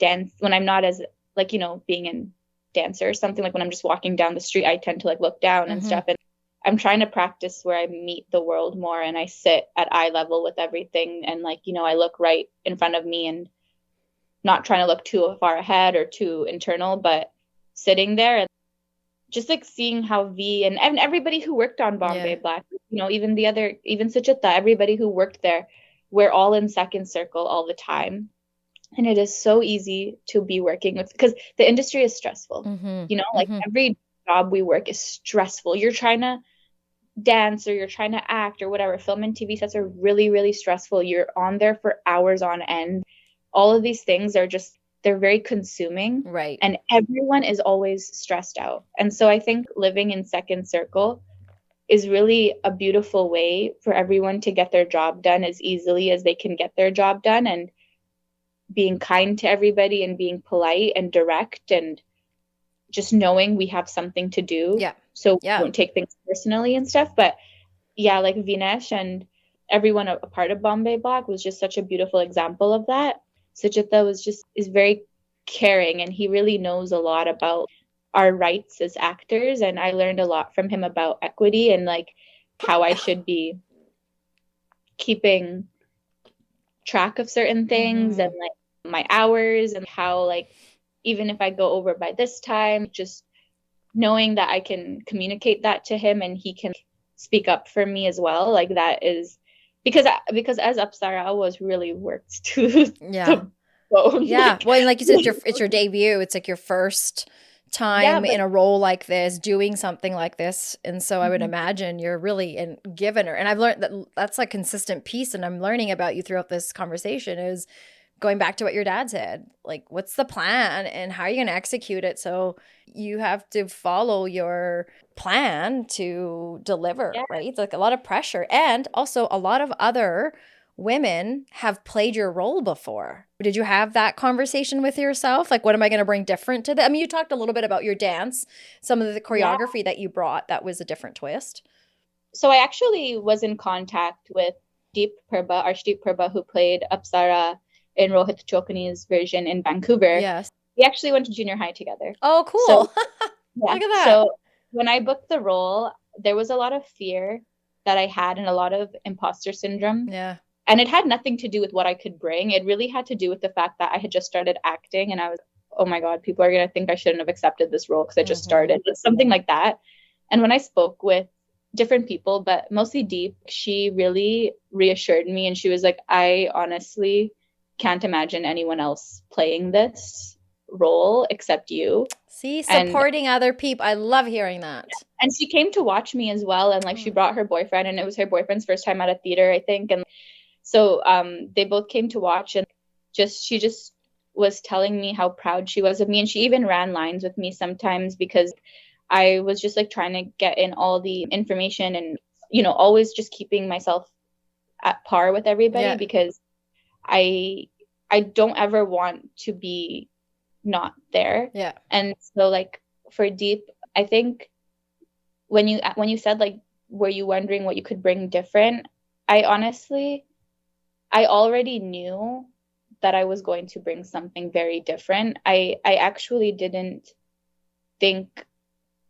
Speaker 2: as like, being in dancer or something, like when I'm just walking down the street, I tend to like look down and stuff. And I'm trying to practice where I meet the world more and I sit at eye level with everything. And like, I look right in front of me and not trying to look too far ahead or too internal, but sitting there and just like seeing how V and everybody who worked on Bombay Black, even Tsuut'ina, everybody who worked there, we're all in second circle all the time. And it is so easy to be working with, because the industry is stressful. Every job we work is stressful. You're trying to dance or you're trying to act or whatever. Film and TV sets are really, really stressful. You're on there for hours on end. All of these things are they're very consuming.
Speaker 1: Right.
Speaker 2: And everyone is always stressed out. And so I think living in second circle is really a beautiful way for everyone to get their job done as easily as they can get their job done, and being kind to everybody and being polite and direct and just knowing we have something to do.
Speaker 1: Yeah.
Speaker 2: So we don't take things personally and stuff. But yeah, like Vinesh and everyone a part of Bombay Black was just such a beautiful example of that. Suchita is very caring, and he really knows a lot about our rights as actors. And I learned a lot from him about equity and like how I should be keeping track of certain things and like my hours, and how like even if I go over by this time, just knowing that I can communicate that to him and he can speak up for me as well. Like that is because as Apsara was really worked to the bone.
Speaker 1: Yeah. Well, and like you said, it's your debut. It's like your first time in a role like this, doing something like this. And so I would imagine you're really given her. And I've learned that's a consistent piece, and I'm learning about you throughout this conversation, is going back to what your dad said, like what's the plan and how are you going to execute it? So you have to follow your plan to deliver, right? It's like a lot of pressure. And also a lot of other women have played your role before. Did you have that conversation with yourself? Like, what am I going to bring different to that? I mean, you talked a little bit about your dance, some of the choreography that you brought, that was a different twist.
Speaker 2: So I actually was in contact with Archdeep Purba, who played Apsara in Rohit Chokani's version in Vancouver.
Speaker 1: Yes.
Speaker 2: We actually went to junior high together.
Speaker 1: Oh, cool.
Speaker 2: So, yeah.
Speaker 1: Look at that.
Speaker 2: So when I booked the role, there was a lot of fear that I had and a lot of imposter syndrome.
Speaker 1: Yeah.
Speaker 2: And it had nothing to do with what I could bring. It really had to do with the fact that I had just started acting and I was, oh my God, people are going to think I shouldn't have accepted this role because I just started. It's something like that. And when I spoke with different people, but mostly Deep, she really reassured me. And she was like, I honestly can't imagine anyone else playing this role except you.
Speaker 1: See, supporting other people. I love hearing that.
Speaker 2: And she came to watch me as well. And like she brought her boyfriend, and it was her boyfriend's first time at a theater, I think. And so they both came to watch, and she just was telling me how proud she was of me. And she even ran lines with me sometimes because I was just like trying to get in all the information and, you know, always just keeping myself at par with everybody because I don't ever want to be not there.
Speaker 1: Yeah.
Speaker 2: And so like for Deep, I think when you said like, were you wondering what you could bring different? I already knew that I was going to bring something very different. I actually didn't think,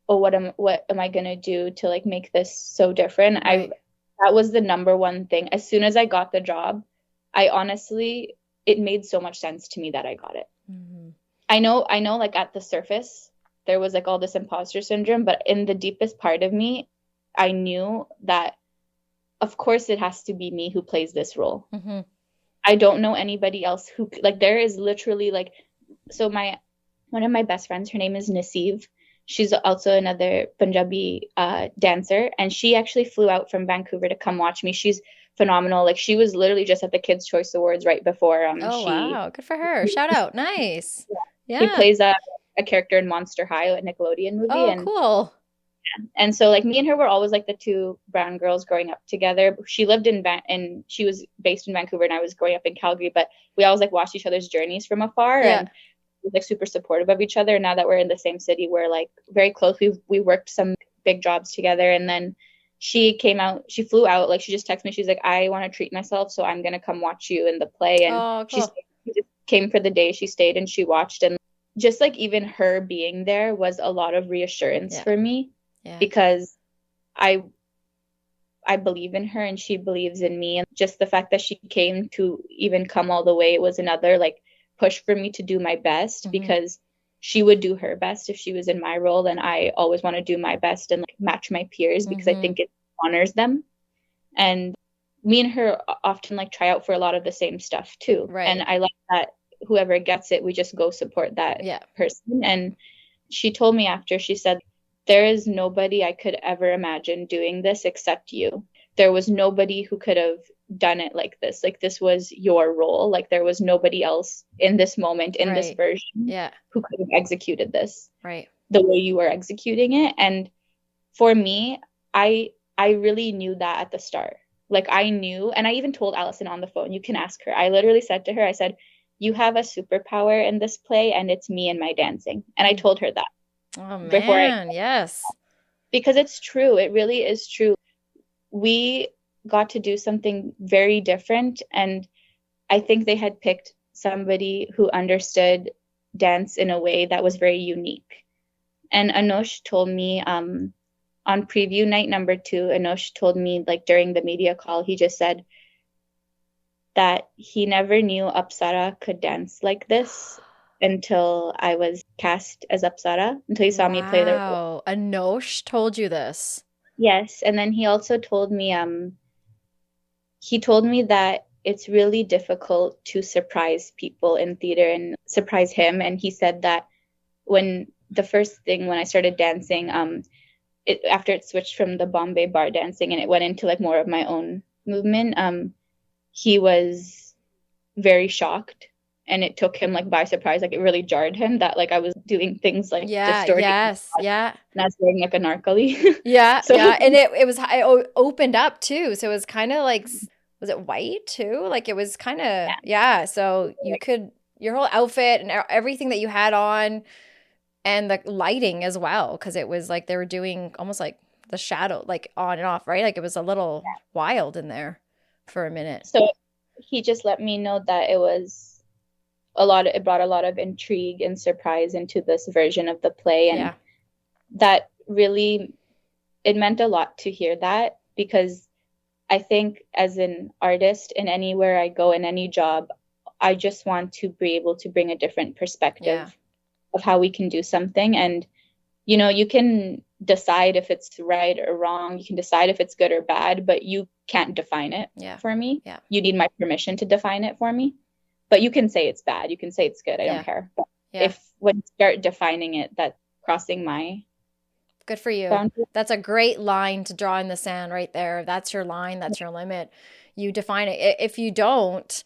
Speaker 2: oh, what am I gonna do to like make this so different?
Speaker 1: Right.
Speaker 2: That was the number one thing. As soon as I got the job, it made so much sense to me that I got it.
Speaker 1: Mm-hmm.
Speaker 2: I know like at the surface there was like all this imposter syndrome, but in the deepest part of me, I knew that of course it has to be me who plays this role.
Speaker 1: Mm-hmm.
Speaker 2: I don't know anybody else who, like, there is literally like, so one of my best friends, her name is Naseev. She's also another Punjabi dancer, and she actually flew out from Vancouver to come watch me. She's phenomenal. Like, she was literally just at the Kids' Choice Awards right before.
Speaker 1: Wow, good for her. Shout out, nice. Yeah.
Speaker 2: She plays a character in Monster High, a Nickelodeon movie.
Speaker 1: Oh, cool.
Speaker 2: And so like me and her were always like the two brown girls growing up together. She lived she was based in Vancouver, and I was growing up in Calgary, but we always like watched each other's journeys from afar.
Speaker 1: Yeah.
Speaker 2: And we were like super supportive of each other. Now that we're in the same city, we're like very close. We worked some big jobs together, and then she flew out, like she just texted me. She's like, I want to treat myself, so I'm gonna come watch you in the play. And
Speaker 1: cool.
Speaker 2: she just came for the day. She stayed and she watched, and just like even her being there was a lot of reassurance for me. Yeah. Because I believe in her and she believes in me, and just the fact that she came to even come all the way, it was another like push for me to do my best, because she would do her best if she was in my role, and I always want to do my best and like match my peers because I think it honors them. And me and her often like try out for a lot of the same stuff too.
Speaker 1: Right.
Speaker 2: And I like that whoever gets it, we just go support that person. And she told me after, she said, there is nobody I could ever imagine doing this except you. There was nobody who could have done it like this. Like, this was your role. Like, there was nobody else in this moment, in this version, who could have executed this the way you were executing it. And for me, I really knew that at the start. Like, I knew, and I even told Allison on the phone, you can ask her. I literally said to her, I said, you have a superpower in this play, and it's me and my dancing. And I told her that.
Speaker 1: Oh, man, yes.
Speaker 2: Because it's true. It really is true. We got to do something very different. And I think they had picked somebody who understood dance in a way that was very unique. And Anosh told me on preview night number 2, Anosh told me, like, during the media call, he just said that he never knew Apsara could dance like this until I was cast as Apsara, until he saw me play the role.
Speaker 1: Anosh told you this?
Speaker 2: Yes. And then he also told me, that it's really difficult to surprise people in theater and surprise him. And he said that when I started dancing, after it switched from the Bombay bar dancing and it went into like more of my own movement, he was very shocked. And it took him like by surprise. Like, it really jarred him that like I was doing things like distorting.
Speaker 1: Yes, yeah.
Speaker 2: And I was wearing like a narkali.
Speaker 1: And it opened up too. So it was kind of like, was it white too? Like, it was kind of So you could, your whole outfit and everything that you had on, and the lighting as well, because it was like they were doing almost like the shadow, like on and off, right? Like, it was a little wild in there for a minute.
Speaker 2: So he just let me know that it was it brought a lot of intrigue and surprise into this version of the play. And that really, it meant a lot to hear that, because I think as an artist, in anywhere I go, in any job, I just want to be able to bring a different perspective of how we can do something. And, you know, you can decide if it's right or wrong. You can decide if it's good or bad, but you can't define it for me. You need my permission to define it for me. But you can say it's bad. You can say it's good. I don't care. But when you start defining it, that's crossing my
Speaker 1: good for you.
Speaker 2: boundary.
Speaker 1: That's a great line to draw in the sand right there. That's your line. That's your limit. You define it. If you don't,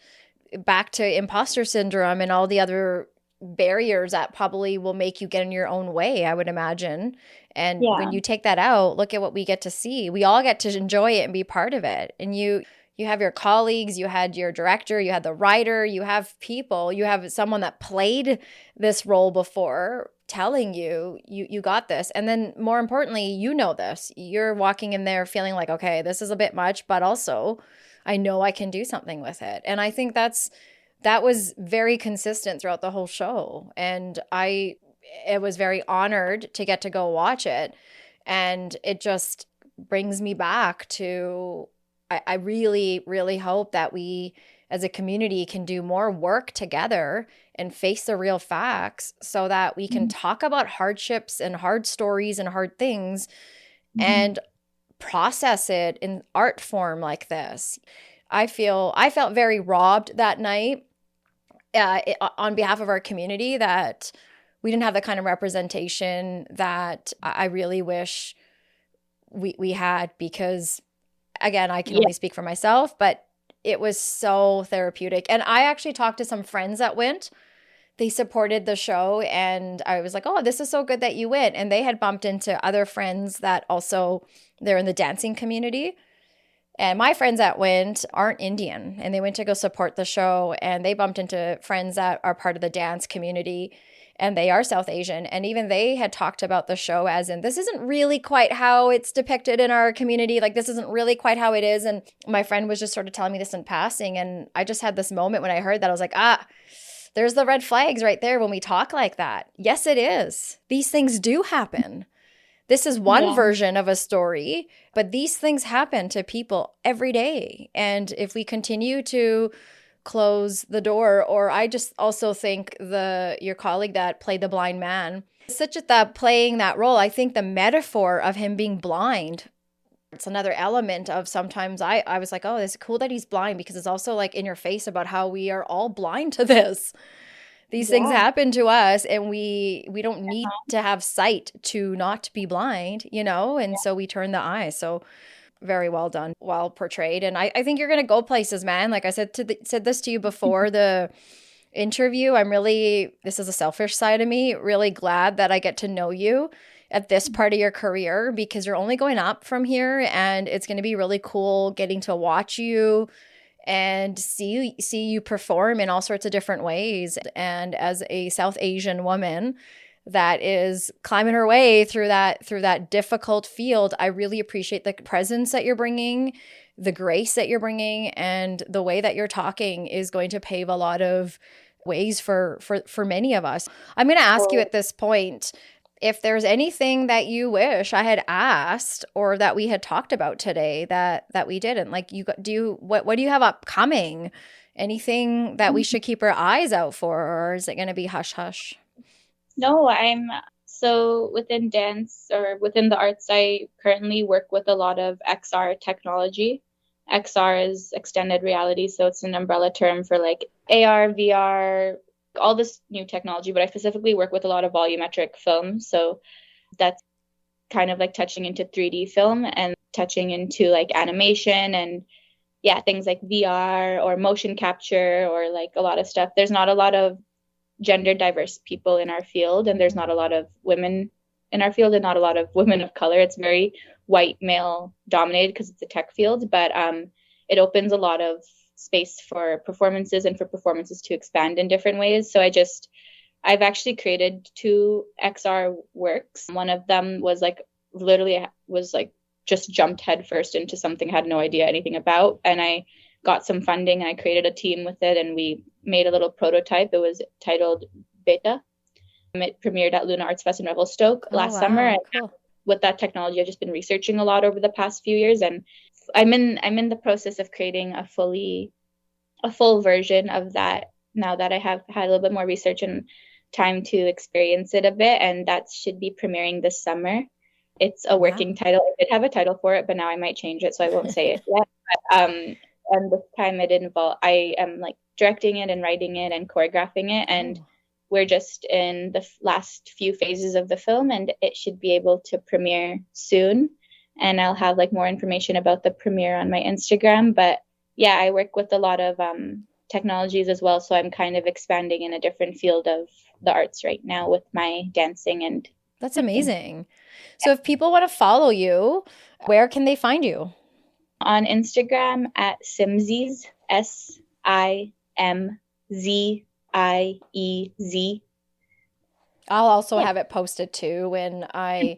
Speaker 1: back to imposter syndrome and all the other barriers that probably will make you get in your own way, I would imagine. And when you take that out, look at what we get to see. We all get to enjoy it and be part of it. And you have your colleagues, you had your director, you had the writer, you have people, you have someone that played this role before telling you got this. And then more importantly, you know this. You're walking in there feeling like, okay, this is a bit much, but also I know I can do something with it. And I think that was very consistent throughout the whole show. And I was very honored to get to go watch it. And it just brings me back to, I really, really hope that we as a community can do more work together and face the real facts so that we can talk about hardships and hard stories and hard things and process it in art form like this. I felt very robbed that night on behalf of our community, that we didn't have the kind of representation that I really wish we had, because again, I can only speak for myself, but it was so therapeutic. And I actually talked to some friends that went. They supported the show, and I was like, oh, this is so good that you went. And they had bumped into other friends that also, they're in the dancing community. And my friends that went aren't Indian, and they went to go support the show, and they bumped into friends that are part of the dance community, and they are South Asian. And even they had talked about the show as in, this isn't really quite how it's depicted in our community. Like, this isn't really quite how it is. And my friend was just sort of telling me this in passing. And I just had this moment when I heard that. I was like, there's the red flags right there when we talk like that. Yes, it is. These things do happen. This is one version of a story, but these things happen to people every day. And if we continue to close the door, or I just also think your colleague that played the blind man, such that playing that role, I think the metaphor of him being blind, it's another element of sometimes I was like, oh, it's cool that he's blind, because it's also like in your face about how we are all blind to this. These things happen to us, and we don't need to have sight to not be blind, you know? And so we turn the eye. So very well done, well portrayed. And I think you're going to go places, man. Like I said this to you before the interview, this is a selfish side of me, really glad that I get to know you at this part of your career, because you're only going up from here, and it's going to be really cool getting to watch you and see you perform in all sorts of different ways. And as a South Asian woman that is climbing her way through that difficult field, I really appreciate the presence that you're bringing, the grace that you're bringing, and the way that you're talking is going to pave a lot of ways for many of us. I'm going to ask you at this point, if there's anything that you wish I had asked or that we had talked about today that we didn't, like, what do you have upcoming? Anything that we should keep our eyes out for, or is it going to be hush hush?
Speaker 2: No, so within dance or within the arts, I currently work with a lot of XR technology. XR is extended reality, so it's an umbrella term for like AR, VR, all this new technology, but I specifically work with a lot of volumetric film. So that's kind of like touching into 3D film and touching into like animation and things like VR or motion capture or like a lot of stuff. There's not a lot of gender diverse people in our field, and there's not a lot of women in our field and not a lot of women of color. It's very white male dominated because it's a tech field, but it opens a lot of space for performances and for performances to expand in different ways. So I've actually created 2 XR works. One of them was just jumped headfirst into something I had no idea anything about, and I got some funding and I created a team with it, and we made a little prototype. It was titled Beta. It premiered at Luna Arts Fest in Revelstoke last summer. And
Speaker 1: cool.
Speaker 2: with that technology, I've just been researching a lot over the past few years, and I'm in the process of creating a full version of that now that I have had a little bit more research and time to experience it a bit, and that should be premiering this summer. It's a working title. I did have a title for it, but now I might change it, so I won't say it yet. But, and this time I am like directing it and writing it and choreographing it, and we're just in the last few phases of the film, and it should be able to premiere soon. And I'll have like more information about the premiere on my Instagram. But yeah, I work with a lot of technologies as well, so I'm kind of expanding in a different field of the arts right now with my dancing. And
Speaker 1: that's amazing. So if people want to follow you, where can they find you?
Speaker 2: On Instagram at Simzies, SIMZIEZ.
Speaker 1: I'll also have it posted too when I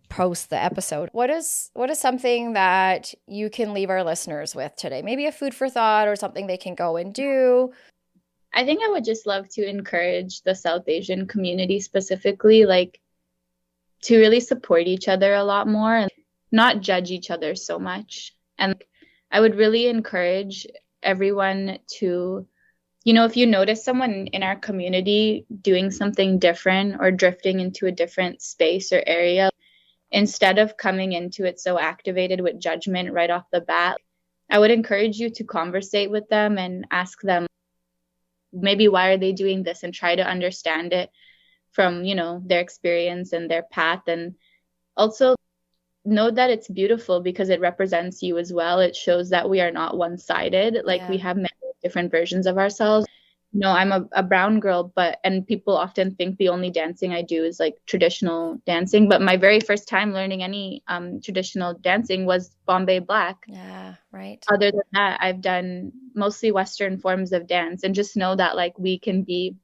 Speaker 1: post the episode. What is something that you can leave our listeners with today? Maybe a food for thought or something they can go and do.
Speaker 2: I think I would just love to encourage the South Asian community specifically, like to really support each other a lot more and not judge each other so much. And I would really encourage everyone to, if you notice someone in our community doing something different or drifting into a different space or area, instead of coming into it so activated with judgment right off the bat, I would encourage you to conversate with them and ask them maybe why are they doing this, and try to understand it from, their experience and their path. And also know that it's beautiful because it represents you as well. It shows that we are not one-sided. Like we have many different versions of ourselves. I'm a brown girl, and people often think the only dancing I do is like traditional dancing. But my very first time learning any traditional dancing was Bombay Black.
Speaker 1: Yeah, right.
Speaker 2: Other than that, I've done mostly Western forms of dance, and just know that like we can be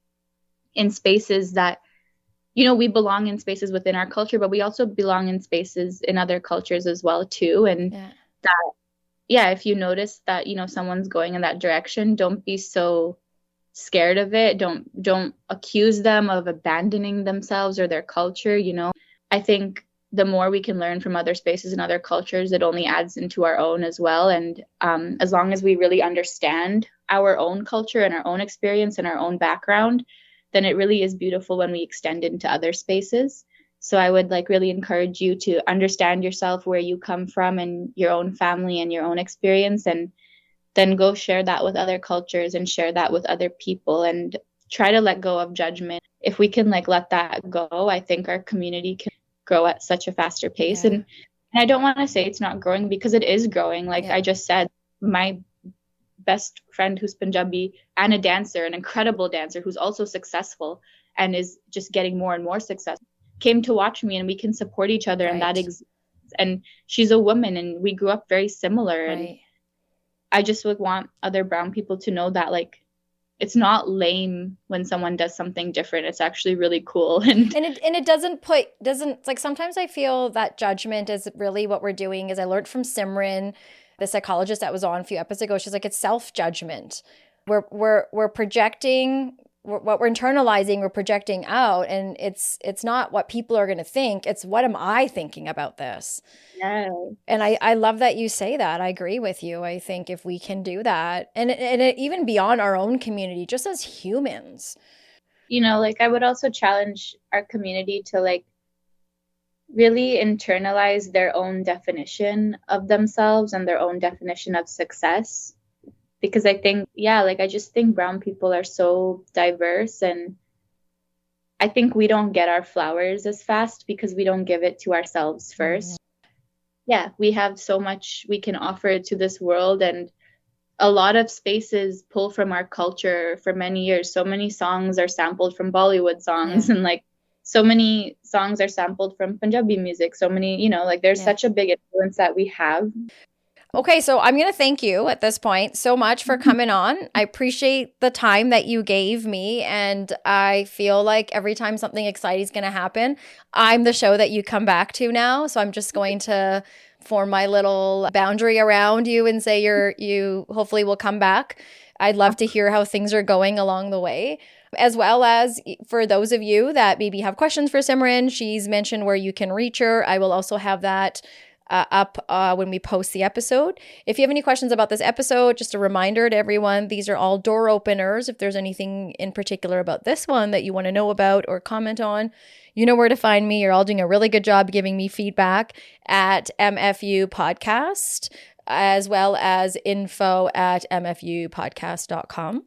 Speaker 2: in spaces that, we belong in spaces within our culture, but we also belong in spaces in other cultures as well too. And if you notice that, someone's going in that direction, don't be so scared of it. Don't accuse them of abandoning themselves or their culture. I think the more we can learn from other spaces and other cultures, it only adds into our own as well. And as long as we really understand our own culture and our own experience and our own background, then it really is beautiful when we extend into other spaces. So I would like really encourage you to understand yourself, where you come from and your own family and your own experience, and then go share that with other cultures and share that with other people, and try to let go of judgment. If we can like let that go, I think our community can grow at such a faster pace. And I don't want to say it's not growing, because it is growing. Like I just said, my best friend who's Punjabi and a dancer, an incredible dancer who's also successful and is just getting more and more successful, came to watch me, and we can support each other. And that exists. And she's a woman, and we grew up very similar. And I just would want other brown people to know that like it's not lame when someone does something different. It's actually really cool. And
Speaker 1: it doesn't like, sometimes I feel that judgment is really what we're doing. Is I learned from Simran, the psychologist that was on a few episodes ago. She's like, it's self-judgment. We're projecting what we're internalizing, we're projecting out, and it's not what people are going to think. It's what am I thinking about this?
Speaker 2: Yeah.
Speaker 1: And I love that you say that. I agree with you. I think if we can do that, and even beyond our own community, just as humans,
Speaker 2: like I would also challenge our community to like really internalize their own definition of themselves and their own definition of success. Because I think, I just think brown people are so diverse, and I think we don't get our flowers as fast because we don't give it to ourselves first. Yeah, we have so much we can offer to this world, and a lot of spaces pull from our culture for many years. So many songs are sampled from Bollywood songs, and like so many songs are sampled from Punjabi music. So many, there's such a big influence that we have.
Speaker 1: Okay, so I'm going to thank you at this point so much for coming on. I appreciate the time that you gave me, and I feel like every time something exciting is going to happen, I'm the show that you come back to now. So I'm just going to form my little boundary around you and say you hopefully will come back. I'd love to hear how things are going along the way. As well as for those of you that maybe have questions for Simran, she's mentioned where you can reach her. I will also have that up when we post the episode. If you have any questions about this episode, just a reminder to everyone, these are all door openers. If there's anything in particular about this one that you want to know about or comment on, you know where to find me. You're all doing a really good job giving me feedback at MFU Podcast, as well as info@mfupodcast.com.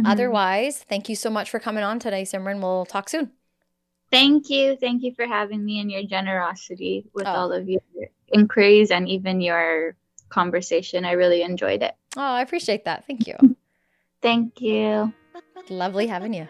Speaker 1: Otherwise, thank you so much for coming on today, Simran. We'll talk soon.
Speaker 2: Thank you. Thank you for having me and your generosity with all of your inquiries and even your conversation. I really enjoyed it.
Speaker 1: Oh, I appreciate that. Thank you.
Speaker 2: Thank you.
Speaker 1: Lovely having you.